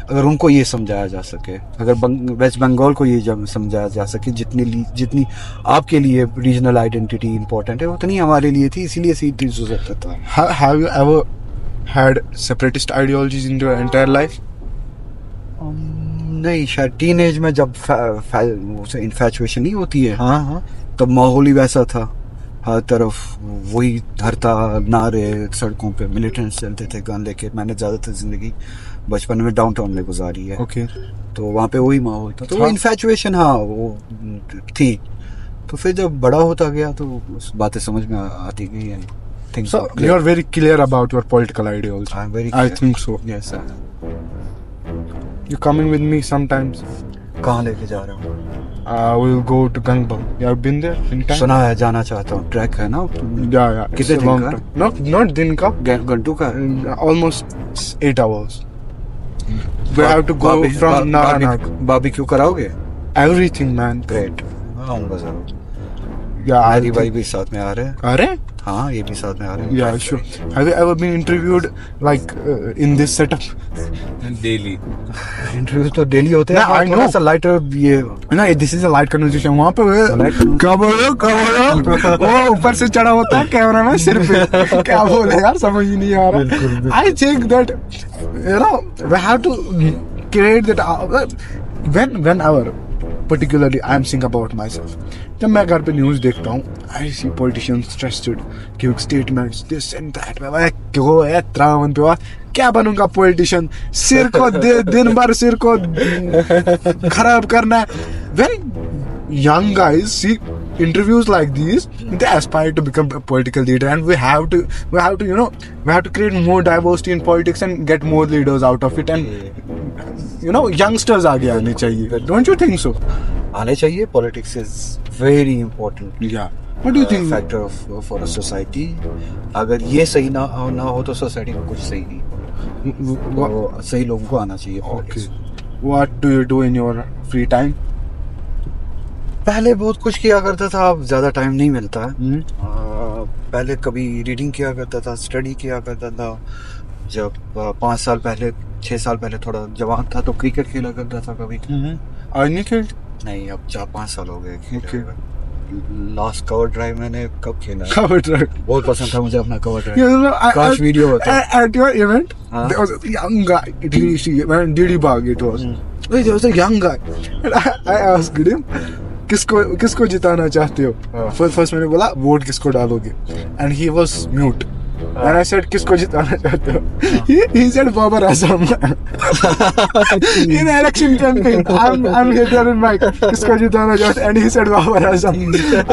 अगर उनको ये समझाया जा सके, अगर वेस्ट बंगाल को ये समझाया जा सके, जितनी आपके लिए रीजनल आइडेंटिटी इम्पोर्टेंट है उतनी हमारे लिए थी, इसीलिए सीट 370 था। Have you ever had separatist ideologies in your entire life? नहीं, शायद टीनेज में जब इन्फैचुएशन नहीं होती है, हाँ, तब माहौल ही वैसा था। हर तरफ वही हड़ताल, नारे, सड़कों पे मिलिटेंट्स चलते थे गन लेके। मैंने ज़्यादातर जिंदगी बचपन में डाउनटाउन में गुजारी है। ओके। तो वहाँ पे वही माहौल था, तो वो इन्फैचुएशन हाँ वो थी। तो फिर जब बड़ा होता गया तो बातें समझ में आती गई। So you are very clear about your political ideology. I'm very clear. I think so. Yes, sir. You coming with me sometimes? कहाँ लेके जा रहे हो? We'll go to Gangbang. You have been there in time? सुना है, जाना चाहता हूँ। ट्रैक है ना? Yeah. कितने दिन का? Not दिन का. घंटों का? Almost 8 hours. We have to go from Naranak. Barbecue कराओगे? Everything, man. Great. आऊँगा जरूर। Yeah. मेरी भाई भी साथ में आ रहे हैं। अरे? हाँ ये भी साथ में आ रहे हैं। Yeah, sure. Have you ever been interviewed like in this setup? Daily interview तो डेली होते हैं। Yeah, I know. सा लाइटर ये ना this is a light conversation. वहाँ पे क्या बोलो वो ऊपर से चढ़ा होता है कैमरा में सिर पे। क्या बोले यार, समझ ही नहीं आ रहा। I think that you know we have to create that whenever particularly I am saying about myself. जब मैं घर पे न्यूज़ देखता हूँ, I see politicians stressed, giving statements, this and that. मैं क्यों है त्रावन पे क्या बनूंगा पॉलिटिशियन, सिर को दिन भर सिर को खराब करना है। When young guys see interviews like these, they aspire to become a political leader, and we have to create more diversity in politics and get more leaders out of it, and youngsters आगे आने चाहिए. Don't you think so? आने चाहिए. Politics is very important. Yeah. What do you think? Factor for a society. अगर ये सही ना हो तो सोसाइटी में कुछ सही नहीं हो. तो सही लोगों को आना चाहिए. Okay. What do you do in your free time? पहले बहुत कुछ किया करता था, अब ज़्यादा टाइम नहीं मिलता है. पहले कभी रीडिंग किया करता था, स्टडी किया करता था. जब 5 साल पहले 6 साल पहले थोड़ा जवान था तो क्रिकेट खेला करता था कभी. आज नहीं खेल? नहीं, अब 4-5 साल हो गए. लास्ट कवर ड्राइव मैंने कब खेला? Cover drive. बहुत पसंद था मुझे अपना कवर ड्राइव. काश वीडियो होता. At your event, there was a young guy. Didi Bagh it was. There was a young guy. And I asked him, किसको जिताना चाहते हो? फर्स्ट मैंने बोला वोट किसको डालोगे? And he was mute. And I said किसको जिताना चाहते हो? He said Babar Azam. In election campaign, I'm here in mic. किसको जिताना चाहते? And he said Babar Azam.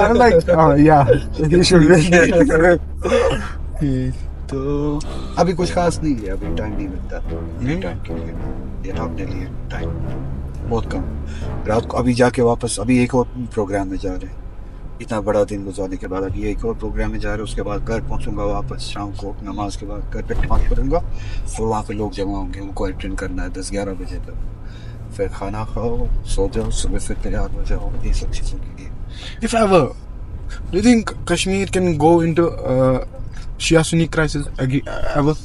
I'm like, oh yeah, he should win. तो अभी कुछ खास नहीं है. अभी टाइम नहीं मिलता टाइम के लिए, देना अपने लिए टाइम बहुत कम. रात को अभी जाके वापस अभी एक और प्रोग्राम में जा रहे हैं. इतना बड़ा दिन गुजारने के बाद अभी एक और प्रोग्राम में जा रहे हैं. उसके बाद घर पहुंचूंगा वापस शाम को. नमाज के बाद घर पे नमाज पढ़ूंगा और वहाँ पे लोग जमा होंगे. उनको अटेंड करना है 10-11 बजे तक. फिर खाना खाओ, सो जाओ, सुबह फिर तैयार हो जाओ. ये सब चीज़ों के लिए. If ever, do you think Kashmir can go into Shia-Sunni crisis ever?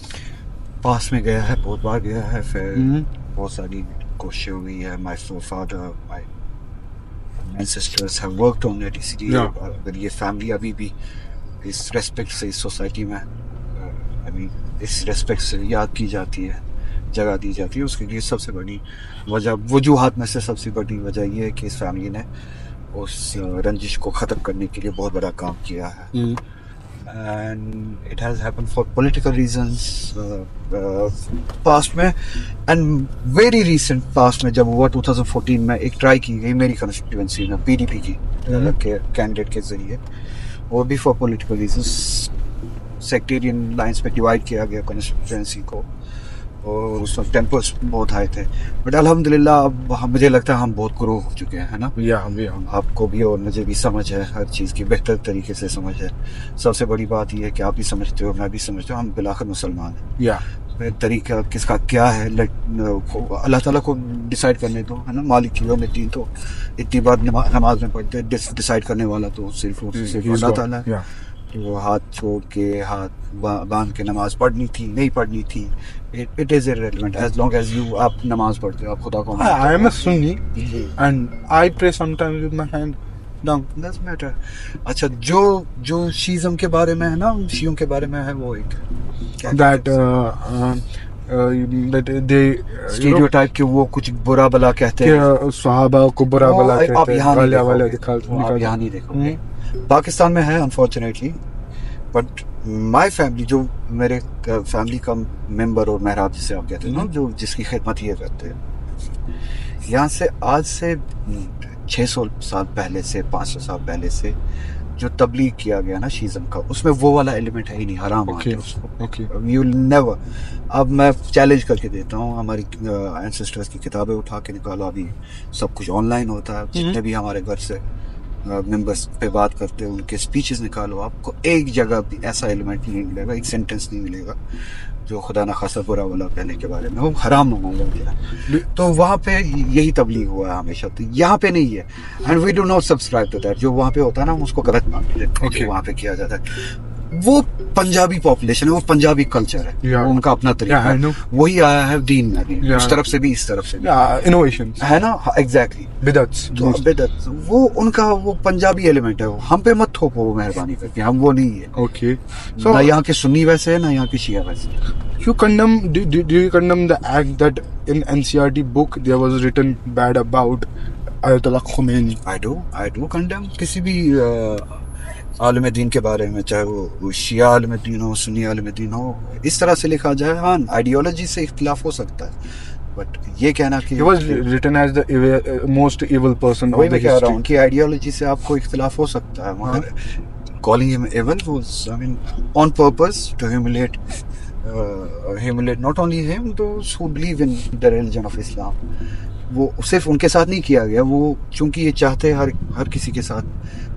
पास में गया है, बहुत बार गया है. फिर बहुत सारी कोशिश हुई है. My forefather, my ancestors have worked on it. इसलिए अगर ये फैमिली अभी भी इस रेस्पेक्ट से इस सोसाइटी में इस रेस्पेक्ट से याद की जाती है, जगह दी जाती है, उसके लिए सबसे बड़ी वजूहात में से सबसे बड़ी वजह ये है कि इस फैमिली ने उस रंजिश को ख़त्म करने के लिए बहुत बड़ा काम किया है. And it has happened for political reasons past में, and very recent past में जब हुआ 2014 में एक ट्राई की गई मेरी कंस्टिट्यूएंसी में PDP की कैंडिडेट के जरिए. वो भी for political reasons sectarian lines पे डिवाइड किया गया कंस्टिट्यूएंसी को, और उस वक्त टेम्पर्स बहुत हाई थे. बट अल्हम्दुलिल्लाह अब मुझे लगता है हम बहुत ग्रो हो चुके हैं, है ना. हम आपको भी और मुझे भी समझ है, हर चीज़ की बेहतर तरीके से समझ है. सबसे बड़ी बात यह है कि आप भी समझते हो, मैं भी समझता हूँ, हम बिलाखिर मुसलमान हैं. फिर तरीका किसका क्या है अल्लाह ताला को डिसाइड करने दो, है ना. मालिक की यौमिद्दीन तो इतनी बार नमाज में पढ़ते, डिसाइड करने वाला तो सिर्फ अल्लाह ताला है. वो हाथ छोड़ के हाथ बांध के नमाज पढ़नी थी नहीं पढ़नी थी, it is irrelevant as long as you आप नमाज पढ़ते हो, आप खुदा को. I am a Sunni and I pray sometimes with my hand down. Doesn't matter. अच्छा, जो शीज़म के बारे में है ना, शियों के बारे में है वो एक that they stereotype कि वो कुछ बुरा भला कहते हैं, सहाबा को बुरा भला कहते हैं. आप यहाँ नहीं देखोगे. पाकिस्तान में है अनफॉर्चुनेटली, बट माय फैमिली, जो मेरे फैमिली का मेंबर और महराब जिसे आप कहते हैं ना, जो जिसकी खिदमत ये करते हैं, यहाँ से आज से 600 साल पहले से 500 साल पहले से जो तबलीग किया गया ना शीज़म का, उसमें वो वाला एलिमेंट है ही नहीं. हराम है उसको. You never. अब मैं चैलेंज करके देता हूँ, हमारी एंसेस्टर्स की किताबें उठा के निकालो. अभी सब कुछ ऑनलाइन होता है. जितने भी हमारे घर से मेंबर्स पे बात करते हैं उनके स्पीचेस निकालो, आपको एक जगह भी ऐसा एलिमेंट नहीं मिलेगा, एक सेंटेंस नहीं मिलेगा जो खुदा ना खासा बुरा वाला कहने के बारे में वो हराम मांगा गया. तो वहाँ पे यही तबलीग हुआ है हमेशा. तो यहाँ पे नहीं है. And we do not subscribe to that. जो वहाँ पे होता है ना, हम उसको गलत मानते हैं. वहाँ पे किया जाता है. वो पंजाबी पॉपुलेशन है, वो पंजाबी कल्चर है, Yeah. वो उनका अपना तरीका Yeah, I know. है, वही आया है दीन में भी, Yeah. उस तरफ से भी इस तरफ से भी, इनोवेशन है ना, एग्जैक्टली। बिदअत्स तो बिदअत वो उनका वो पंजाबी एलिमेंट है, हम पे मत थोपो वो मेहरबानी करके, हम वो नहीं है। ओके ना यहाँ के सुन्नी वैसे है, ना यहाँ के शिया वैसे। You condemn? Do you condemn the act that in NCERT book there was written bad about Ayatollah Khomeini? I do condemn किसी भी आलिम दीन के बारे में, चाहे वो शिया आलिम दीन हो, सुन्नी आलिम दीन हो, इस तरह से लिखा जाए। हाँ, आइडियोलॉजी से इख्तिलाफ हो सकता है, बट ये कहना कि He was written as the most evil person वही of the मैं कह रहा हूँ history. कि आइडियोलॉजी से आपको इख्तिलाफ हो सकता है, मगर calling him evil was, I mean, on purpose to humiliate not only him, those who believe in the religion of Islam. वो सिर्फ उनके साथ नहीं किया गया, वो चूंकि ये चाहते हर किसी के साथ,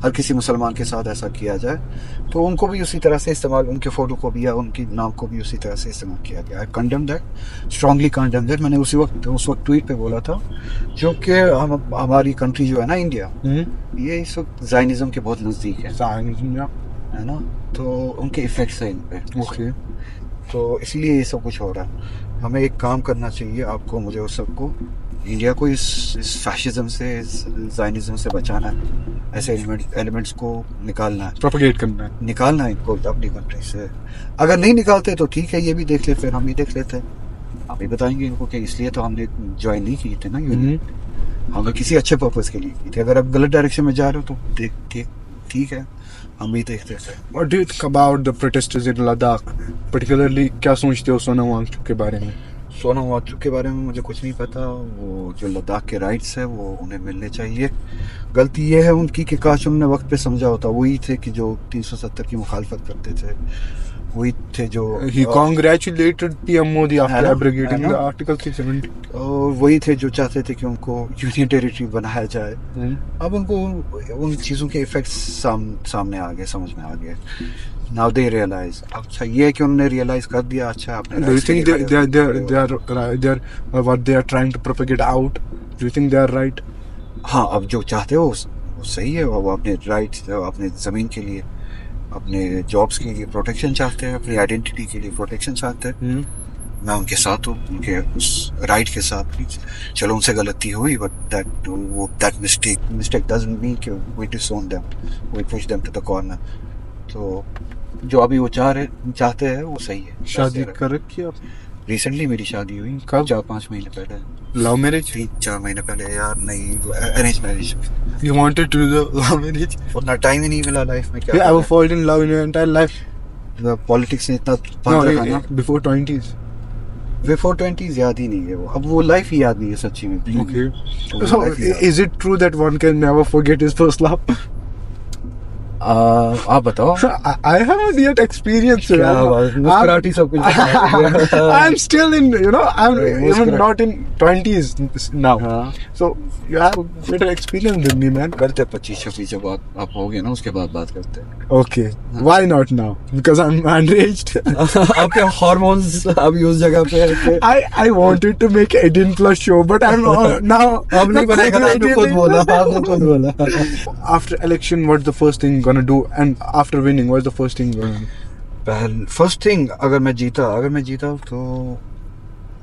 हर किसी मुसलमान के साथ ऐसा किया जाए, तो उनको भी उसी तरह से इस्तेमाल, उनके फोटो को भी या उनके नाम को भी उसी तरह से इस्तेमाल किया गया। आई condemn that, strongly condemn that. मैंने उस वक्त ट्वीट पे बोला था, जो कि हमारी कंट्री जो है ना, इंडिया, ये इस वक्त ज़ायनिज़्म के बहुत नज़दीक है, Zionism, yeah. है ना, तो उनके इफेक्ट्स हैं इन पे। Okay. तो इसलिए ये सब कुछ हो रहा है। हमें एक काम करना चाहिए, आपको, मुझे और सबको, इंडिया को इस फैशिज्म से, इस ज़ायनिज़्म से बचाना है, ऐसे एलिमेंट्स को निकालना है, Propagate करना है. निकालना है इनको अपनी कंट्री से। अगर नहीं निकालते तो ठीक है, ये भी देख ले, फिर हम भी देख लेते हैं, हम भी बताएंगे इनको कि इसलिए तो हमने ज्वाइन नहीं किए थे ना यूनियन, हमें किसी अच्छे पर्पस के लिए की थी। अगर आप गलत डायरेक्शन में जा रहे हो तो ठीक है, हम भी देखते थे। What do you think about the protesters in Ladakh? Particularly, क्या सोचते हो सोनम वांगचुक के बारे में? सोनम वांगचुक के बारे में मुझे कुछ नहीं पता। वो जो लद्दाख के राइट्स है वो उन्हें मिलने चाहिए। गलती ये है उनकी कि काश उन्होंने वक्त पे समझा होता। वही थे कि जो 370 की मुखालफत करते थे, वही थे जो He congratulated PM Modi after है ना? abrogating है ना? the Article 370. और वही थे जो चाहते थे कि उनको यूनियन टेरिटरी बनाया जाए। अब उनको उन चीज़ों के इफेक्ट्स सामने आ गए, समझ में आ गए। Now they realize। अच्छा ये है कि उन्होंने रियलाइज कर दिया। अच्छा आपने Do you think they are what they are trying to propagate out? Do you think they are right? हाँ, अब जो चाहते हो वो सही है। वो अपने राइट्स, अपने ज़मीन के लिए, अपने जॉब्स के लिए प्रोटेक्शन चाहते हैं, अपनी आइडेंटिटी के लिए प्रोटेक्शन चाहते हैं। मैं उनके साथ हूँ, उनके उस राइट के साथ। चलो उनसे गलती हुई, but that mistake doesn't mean कि we disown them, we push them to the corner. तो जो अभी वो चाहते हैं वो सही है। शादी कर रखी है आप? रिसेंटली मेरी शादी हुई। कब? 4-5 महीने पहले। Love marriage? 3-4 महीने पहले। यार नहीं, arrange marriage. You wanted to do the love marriage? उतना टाइम ही नहीं मिला लाइफ में। क्या You ever fall in love in your entire life? Politics ने इतना No, फंड रखा ना। before 20s. बिफोर 20s याद ही नहीं है वो। अब वो लाइफ ही याद नहीं है सच्ची में। Okay. वो So, life ही याद- is it true that one can never forget his first love? आप बताओ। I haven't yet experienced it. क्या बात, मुस्कुराहट ही सब कुछ बता। I'm still in, I'm even मुस्कुराहट। not in 20s now. हाँ। So you have better experience than me, man. करते 25-26 जब आप हो गए ना, उसके बाद बात करते हैं। Okay. Why not now? Because I'm underaged. आपके हार्मोन्स अभी उस जगह पे है कि I wanted to make 18 plus show, but I'm now. अब नहीं बनेगा। आपने खुद बोला। After election, what's the first thing gonna do? And after winning, what's the first thing gonna do? First thing, अगर मैं जीता तो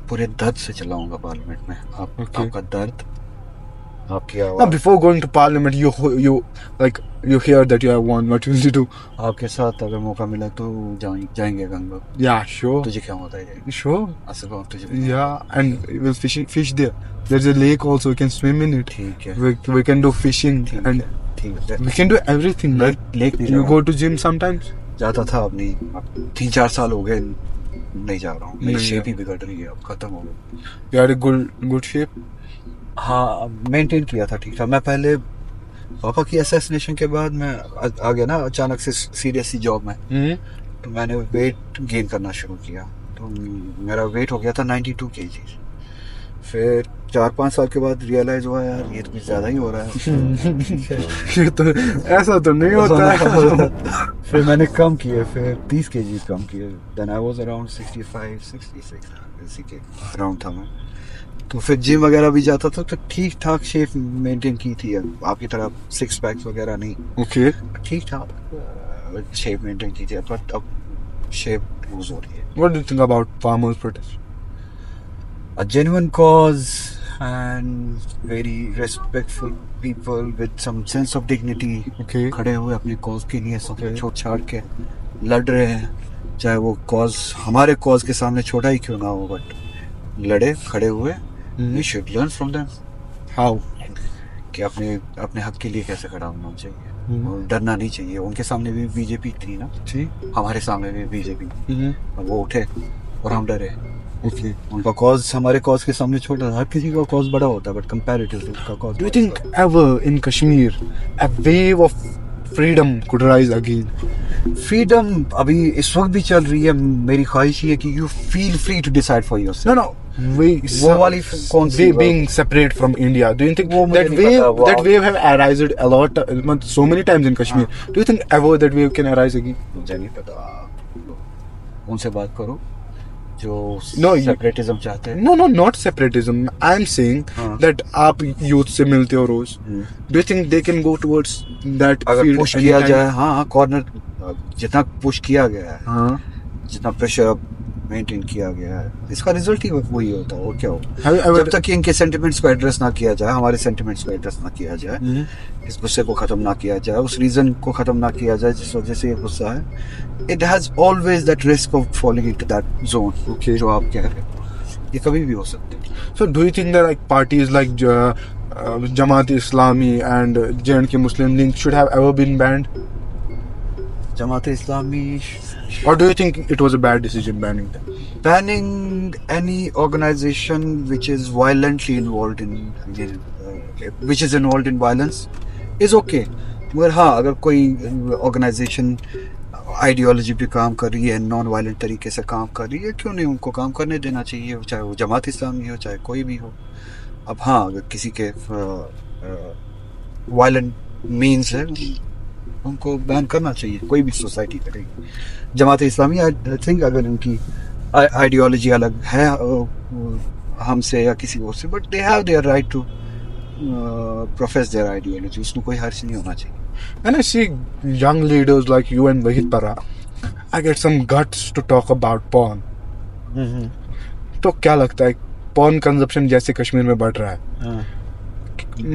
पूरे दर्द से चलाऊंगा पार्लियामेंट में। Okay. आपका दर्द, आपकी Now, आवाज, before going to parliament, you hear that you have won. What will you do? आपके साथ अगर मौका मिला तो जाएंगे गंगा। Yeah, sure. तुझे क्या होता है? Sure. असफ तुझे Yeah, and we'll fish there. There's a lake also. We can swim in it. ठीक है। We can do fishing and ठीक है। we can do everything. Right? Lake नहीं You जा go to gym sometimes? जाता था, अब नहीं। 3-4 साल हो गए नहीं जा रहा हूँ। मेरी नहीं शेप ही बिगड़ रही है, अब खत्म हो गई। You had a good shape. हाँ, मेंटेन किया था ठीक था। मैं पहले पापा की असैसिनेशन के बाद मैं आ गया ना अचानक से सीरियसली जॉब में, तो मैंने वेट गेन करना शुरू किया। तो मेरा वेट हो गया था 92 kg। फिर 4-5 साल के बाद रियलाइज हुआ, यार ये तो कुछ ज़्यादा ही हो रहा है। ये तो ऐसा तो नहीं होता है। फिर मैंने कम किए, फिर 30 kg कम किए। देन आई वाज अराउंड 65-66 इसी के अराउंड था मैं। तो फिर जिम वगैरह भी जाता था, तो ठीक ठाक शेप मेंटेन की थी। आपकी तरह 6 पैक्स वगैरह नहीं, Okay. ठीक ठाक शेप मेंटेन की थी, बट अब शेप लूज हो रही है। What do you think about farmers' protest? A genuine cause and very respectful people with some sense of dignity Okay. खड़े हुए अपने cause के लिए, सब छोड़ छाड़ के लड़ रहे हैं, चाहे वो cause हमारे cause के सामने छोटा ही क्यों ना हो, बट लड़े खड़े हुए। We should learn from them How? कि अपने अपने हक के लिए कैसे खड़ा होना चाहिए और डरना नहीं चाहिए। उनके सामने भी बीजेपी थी ना, See? हमारे सामने भी बीजेपी, और वो उठे और हम डरे। Okay. उनका कॉज हमारे कॉज के सामने छोटा था, हर किसी का कॉज बड़ा होता है, बट कंपैरेटिवली उनका cause. Do you think ever in Kashmir a wave of freedom could rise again? Freedom अभी इस वक्त भी चल रही है। मेरी ख्वाहिश ये है कि you feel free to decide for yourself. No. वो वाली कौन सी they being separate from India? Do you think वो मुझे that नहीं पता, वो that wave have arisen a lot, so many times in Kashmir? Do you think ever that wave can arise again? मुझे नहीं पता, उनसे बात करो जो No, you- सेपरेटिज्म चाहते हैं। No, not separatism. I'm saying that आप youth से मिलते हो रोज. Do you think they can go towards that अगर field पुश किया anytime? जाए, हाँ कॉर्नर जितना पुश किया गया है, हाँ. जितना प्रेशर मेंटेन किया गया है, इसका रिजल्ट ही वही होता है। और क्या हो, Have you ever- जब तक कि इनके सेंटिमेंट्स को एड्रेस ना किया जाए, हमारे सेंटिमेंट्स को एड्रेस ना किया जाए, इस गुस्से को खत्म ना किया जाए, उस रीजन को खत्म ना किया जाए जिस वजह से ये गुस्सा है, it has always that risk of falling into that zone. Okay. जो आप कह रहे हो, ये कभी भी हो सकता है। So do you think that like parties like Jamaat Islami and J&K Muslim League should have ever been banned? Jamaat Islami Or do you think it was a bad decision banning them? banning any organization which is violently involved in which is involved in violence is okay, मगर हाँ अगर कोई organization ideology पे काम कर रही है, non violent तरीके से काम कर रही है, क्यों नहीं उनको काम करने देना चाहिए, चाहे वो जमात इस्लामी हो चाहे कोई भी हो। अब हाँ अगर किसी के वायलेंट मीन्स है, उनको बैन करना चाहिए, कोई भी सोसाइटी करेगी। जमात इस्लामी आई थिंक अगर उनकी आइडियोलॉजी अलग है हमसे या किसी और से, but they have their right to profess their ideology, उसमें कोई हर्ष नहीं होना चाहिए। When I see young leaders like you and Wahid Para, I get some guts to talk about porn. तो क्या लगता है porn consumption जैसे कश्मीर में बढ़ रहा है,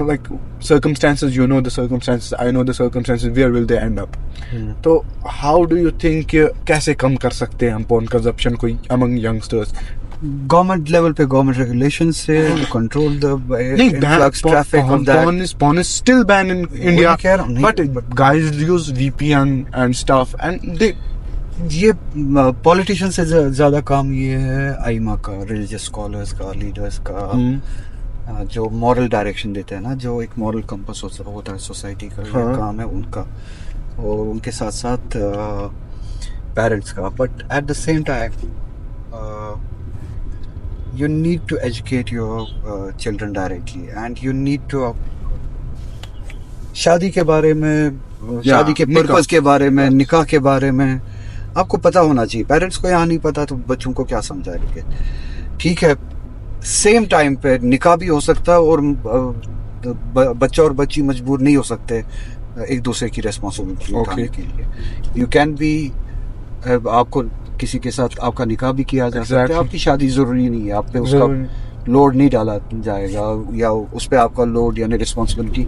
like circumstances, you know the circumstances, I know the circumstances, where will they end up? तो how do you think कैसे कम कर सकते हैं हम porn consumption को among youngsters? गवर्नमेंट लेवल पे गवर्नमेंट रेगुलेशन से control the influx traffic of that. porn is still banned in India, कह रहा हूँ, but guys use VPN and stuff and they ये पॉलिटिशियन से ज्यादा काम ये है आइमा का, रिलीजियस स्कॉलर्स का, लीडर्स का, जो मॉरल डायरेक्शन देते हैं ना, जो एक मॉरल कंपास होता है सोसाइटी का, ये काम है उनका, और उनके साथ साथ पेरेंट्स का। But at the same time you need to educate your children directly and you need to शादी के बारे में, शादी के पर्पस के बारे में, निकाह के बारे में आपको पता होना चाहिए। पेरेंट्स को यहाँ नहीं पता तो बच्चों को क्या समझाएंगे। ठीक है, सेम टाइम पे निकाह भी हो सकता है और बच्चा और बच्ची मजबूर नहीं हो सकते एक दूसरे की रेस्पॉन्सिबिलिटी उठाने के लिए। यू कैन बी, आपको किसी के साथ आपका निकाह भी किया जा सकता है, आपकी शादी जरूरी नहीं है, आप पे उसका लोड नहीं डाला जाएगा या उस पे आपका लोड यानी रिस्पॉन्सिबिलिटी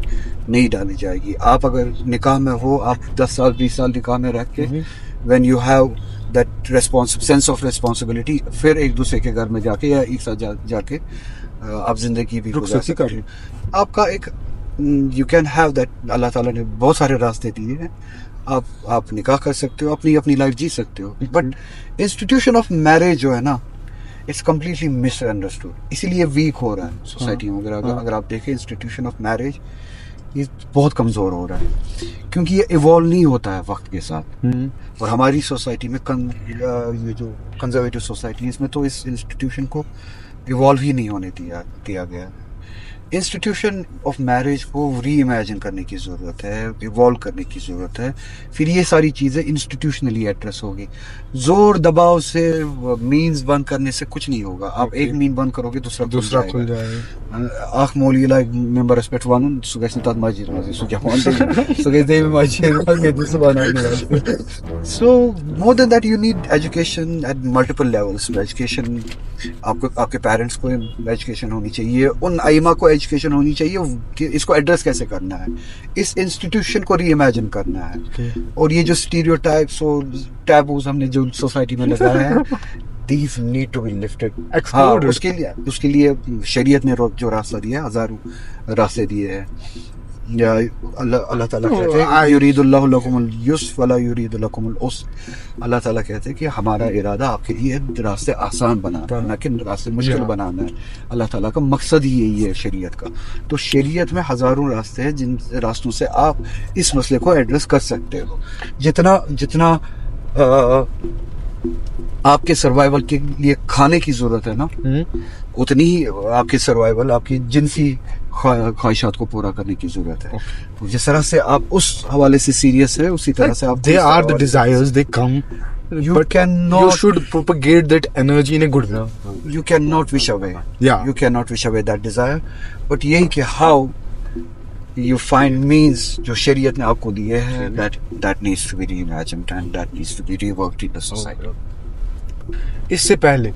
नहीं डाली जाएगी। आप अगर निकाह में हो, आप 10 साल 20 साल निकाह में रख के when you have that sense of responsibility, फिर एक दूसरे के घर में जाके या एक साथ जाके आप जिंदगी भी गुजार सकते हैं। आपका एक यू कैन हैव दैट, अल्लाह ताला ने बहुत सारे रास्ते दिए हैं, आप निकाह कर सकते हो, अपनी लाइफ जी सकते हो। बट इंस्टीट्यूशन ऑफ मैरिज जो है ना, इट्स कम्प्लीटली मिसअंडरस्टूड, इसीलिए वीक हो रहा है सोसाइटी में। अगर आप देखें इंस्टीट्यूशन ऑफ मैरिज ये बहुत कमजोर हो रहा है क्योंकि ये इवॉल्व नहीं होता है वक्त के साथ। और हमारी सोसाइटी में ये जो कंजर्वेटिव सोसाइटी है, इसमें तो इस इंस्टीट्यूशन को इवॉल्व ही नहीं होने दिया गया। इंस्टीट्यूशन ऑफ मैरिज को री इमेजिन करने की ज़रूरत है, इवॉल्व करने की ज़रूरत है। फिर ये सारी चीज़ें इंस्टीट्यूशनली एड्रेस होगी। जोर दबाव से मीन्स बंद करने से कुछ नहीं होगा। आप एक मीन बंद करोगे दूसरा खुल जाएगा। आख मोली लाइक मेंबर रेस्पेक्ट वन सो गैस तात माजिद माजिद सो क्या वन सो गैस दे माजिद के दूसरा बनाने। So more than that you need education at multiple levels. Education आपके पेरेंट्स को एजुकेशन होनी चाहिए, उन आइमा को एजुकेशन होनी चाहिए कि इसको एड्रेस कैसे करना है, इस इंस्टीट्यूशन को री इमेजिन करना है। और ये जो स्टीरियोटाइप्स और टैबूज हमने जो सोसाइटी में लगाए हैं, these need to be lifted. हाँ, उसके लिए शरीयत ने जो रास्ता दिया, हजारों रास्ते दिए हैं। या अल्लाह ताला कहते हैं युरीदुल्लाहु लकुमुल युस्र वला युरीदु लकुमुल उस्र। अल्लाह ताला कहते हैं कि हमारा इरादा आपके लिए रास्ते आसान बनाना है, ना कि रास्ते मुश्किल बनाना है। अल्लाह ताला का मकसद ही यही है शरीयत का। तो शरीयत में हजारों रास्ते हैं जिन रास्तों से आप इस मसले को एड्रेस कर सकते हो। जितना आपके सर्वाइवल के लिए खाने की जरूरत है ना, उतनी ही आपकी सर्वाइवल, आपकी जिनसी ख्वाहिशात को पूरा करने की जरूरत है। तो जिस तरह से आप उस हवाले से सीरियस है, उसी तरह से आप they are the desires, they come, but you should propagate that energy in a good way. You cannot wish away. Yeah. You cannot wish away that desire. But यही कि how you find means जो शरीयत ने आपको दिए हैं, that needs to be reimagined and that needs to be reworked in the society. इससे पहले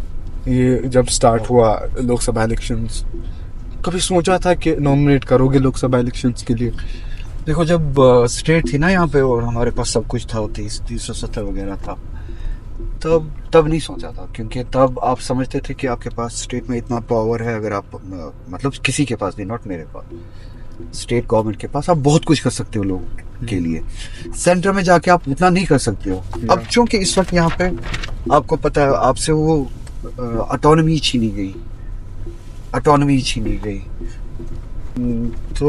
ये जब स्टार्ट हुआ लोकसभा इलेक्शंस, कभी सोचा था कि नॉमिनेट करोगे लोकसभा इलेक्शंस के लिए? देखो, जब स्टेट थी ना यहाँ पे और हमारे पास सब कुछ था, 370 वगैरह था, तब नहीं सोचा था। क्योंकि तब आप समझते थे कि आपके पास स्टेट में इतना पावर है, अगर आप मतलब किसी के पास भी, नॉट मेरे पास, स्टेट गवर्नमेंट के पास आप बहुत कुछ कर सकते हो लोगों के लिए। सेंटर में जाके आप उतना नहीं कर सकते हो। अब चूंकि इस वक्त यहाँ पे आपको पता है, आपसे वो ऑटोनॉमी छीनी गई। तो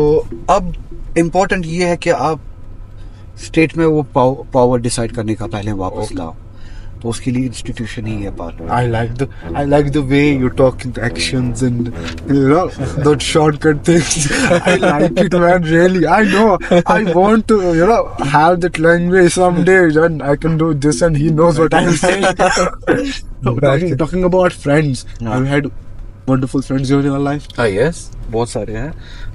अब इम्पोर्टेंट ये है कि आप स्टेट में वो पावर डिसाइड करने का पहले वापस लाओ। तो उसके लिए इंस्टीट्यूशन ही है partner. I like the way you talk in actions and that shortcut things. I like it, man. Really, I know. I want to have that language someday. And I can do this, and he knows what I'm saying. Talking about friends, have you had wonderful friends in your life? Yes, बहुत सारे हैं।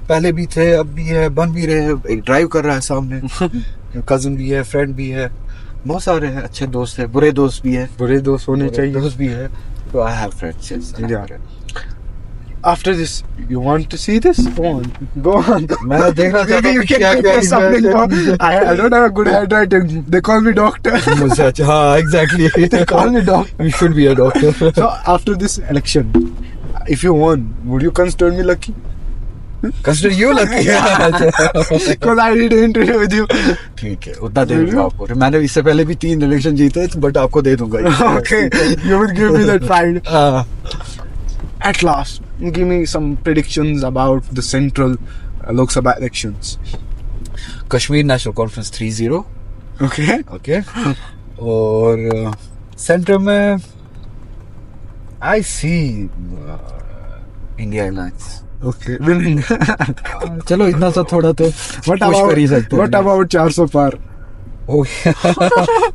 पहले भी थे, अब भी है, बन भी रहे हैं। एक ड्राइव कर रहा है सामने, कजन भी है, फ्रेंड भी है, बहुत सारे हैं। अच्छे दोस्त हैं, बुरे दोस्त भी है, बुरे दोस्त होने चाहिए, दोस्त भी है। तो I have friends, yes. After this, you want to see this? Go on. मैं देख रहा था क्या I don't have a good handwriting. They call me doctor. हाँ, exactly. They call me doctor. You should be a doctor. So after this election, if you won, would you consider me lucky? Consider you lucky? Because I did an interview with you. ठीक है, उतना दे दूंगा आपको। मैंने इससे पहले भी 3 election जीते, बट आपको दे दूंगा। Okay, you will give me that pride. At last, give me some predictions about the central Lok Sabha elections. Kashmir national conference 3-0। Okay. और सेंटर में I see India Alliance. Okay, winning. चलो इतना सा थोड़ा तो What about 400 पार?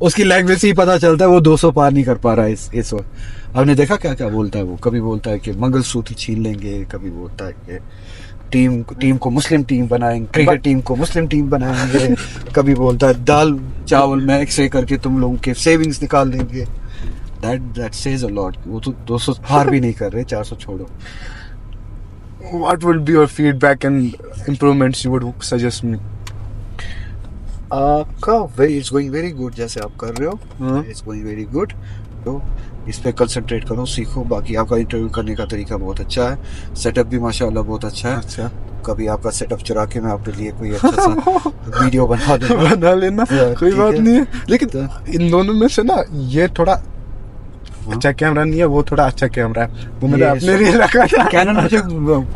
उसकी language से ही पता चलता है वो 200 पार नहीं कर पा रहा है इस वक्त। आपने देखा क्या क्या बोलता है वो? कभी बोलता है कि मंगलसूत्र छीन लेंगे, कभी बोलता है कि टीम को मुस्लिम टीम बनाएंगे, क्रिकेट टीम को मुस्लिम टीम बनाएंगे, कभी बोलता है दाल चावल में एक्सरे करके तुम लोगों के सेविंग्स निकाल देंगे। That says a lot. वो तो 200 पार भी नहीं कर रहे, 400 छोड़ो। What would be your feedback and improvements you would suggest me? आपका it's going very good जैसे आप कर रहे हो। It's going very good. तो इस पे कंसंट्रेट करो, सीखो। बाकी आपका इंटरव्यू करने का तरीका बहुत अच्छा है, सेटअप भी माशाल्लाह बहुत अच्छा है। अच्छा, कभी आपका सेटअप चुरा के मैं आपके लिए कोई अच्छा सा वीडियो बना लेना, कोई बात नहीं है। लेकिन इन दोनों में से ना ये थोड़ा अच्छा कैमरा नहीं है, वो थोड़ा अच्छा कैमरा है, वो मैंने अपने लिए रखा था। कैनन मुझे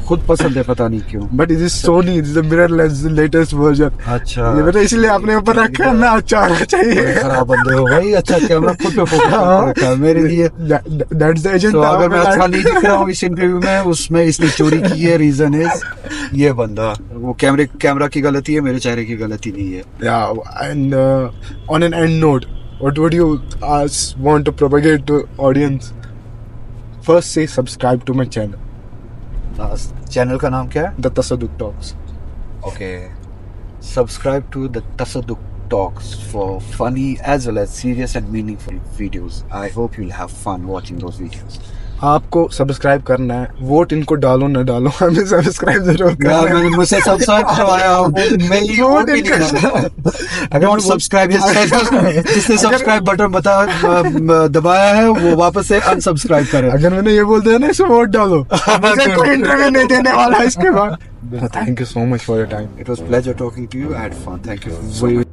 खुद पसंद है, पता नहीं क्यों। But it is Sony, it is the mirrorless latest version. अच्छा, ये मैंने इसलिए अपने ऊपर रखा है ना, अच्छा होना चाहिए। खराब बंदे हो भाई, अच्छा कैमरा खुद पे फोकस रखा है मेरे लिए। That's the agenda. तो अगर मैं अच्छा नहीं दिख रहा हूँ इस इंटरव्यू में, उसमें इसने चोरी की है, रीजन इज ये बंदा, वो कैमरा की गलती है, मेरे चेहरे की गलती नहीं है। Yeah, and on an end note, what would you want to propagate to audience? First, say subscribe to my channel, channel का नाम क्या है? The Tasaduk Talks. Okay, subscribe to the Tasaduk Talks for funny as well as serious and meaningful videos. I hope you'll have fun watching those videos. आपको subscribe करना है, vote इनको डालो ना डालो, हमें सब्सक्राइब जरूर करना है। मैंने मुझसे सब्सक्राइब करवाया, मैं वोट इनको अगर सब्सक्राइब जिसने सब्सक्राइब बटन दबाया है वो वापस से अनसब्सक्राइब करे। अगर मैंने ये बोल दिया ना इसे वोट डालो, मुझे कोई इंटरव्यू नहीं देने वाला है इसके बाद। Thank you so much for your time. It was pleasure talking to you. I had fun. Thank you.